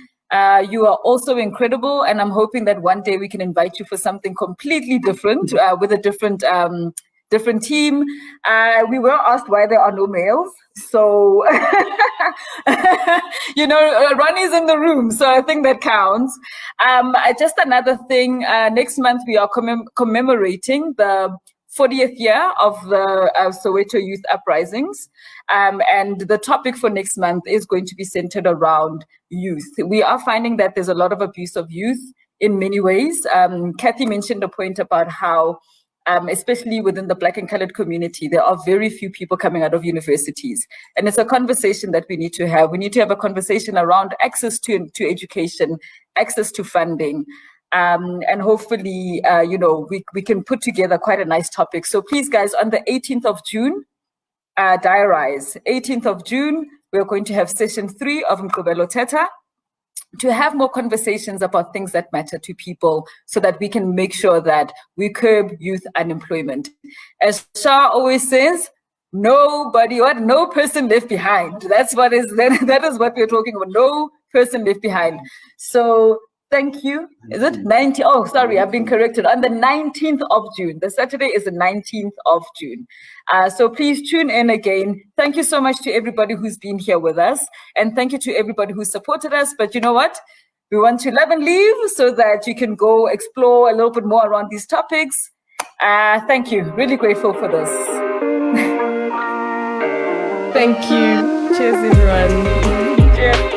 You are also incredible, and I'm hoping that one day we can invite you for something completely different, with a different team. We were asked why there are no males. So, you know, Ronnie's in the room, so I think that counts. Just another thing, next month we are commemorating the 40th year of the Soweto Youth Uprisings. And the topic for next month is going to be centered around youth. We are finding that there's a lot of abuse of youth in many ways. Kathy mentioned a point about how especially within the Black and Colored community, there are very few people coming out of universities. And it's a conversation that we need to have. We need to have a conversation around access to education, access to funding, and hopefully, you know, we can put together quite a nice topic. So please, guys, on the 18th of June, diarize. 18th of June, we're going to have session 3 of Mgqibelo Thetha, to have more conversations about things that matter to people, so that we can make sure that we curb youth unemployment. As Shah always says, no person left behind. That is what we're talking about. No person left behind. So thank you. Is it 19? Oh, sorry, I've been corrected. On the 19th of June. The Saturday is the 19th of June. So please tune in again. Thank you so much to everybody who's been here with us. And thank you to everybody who supported us. But you know what? We want to love and leave so that you can go explore a little bit more around these topics. Thank you. Really grateful for this. Thank you. Cheers, everyone. Cheers.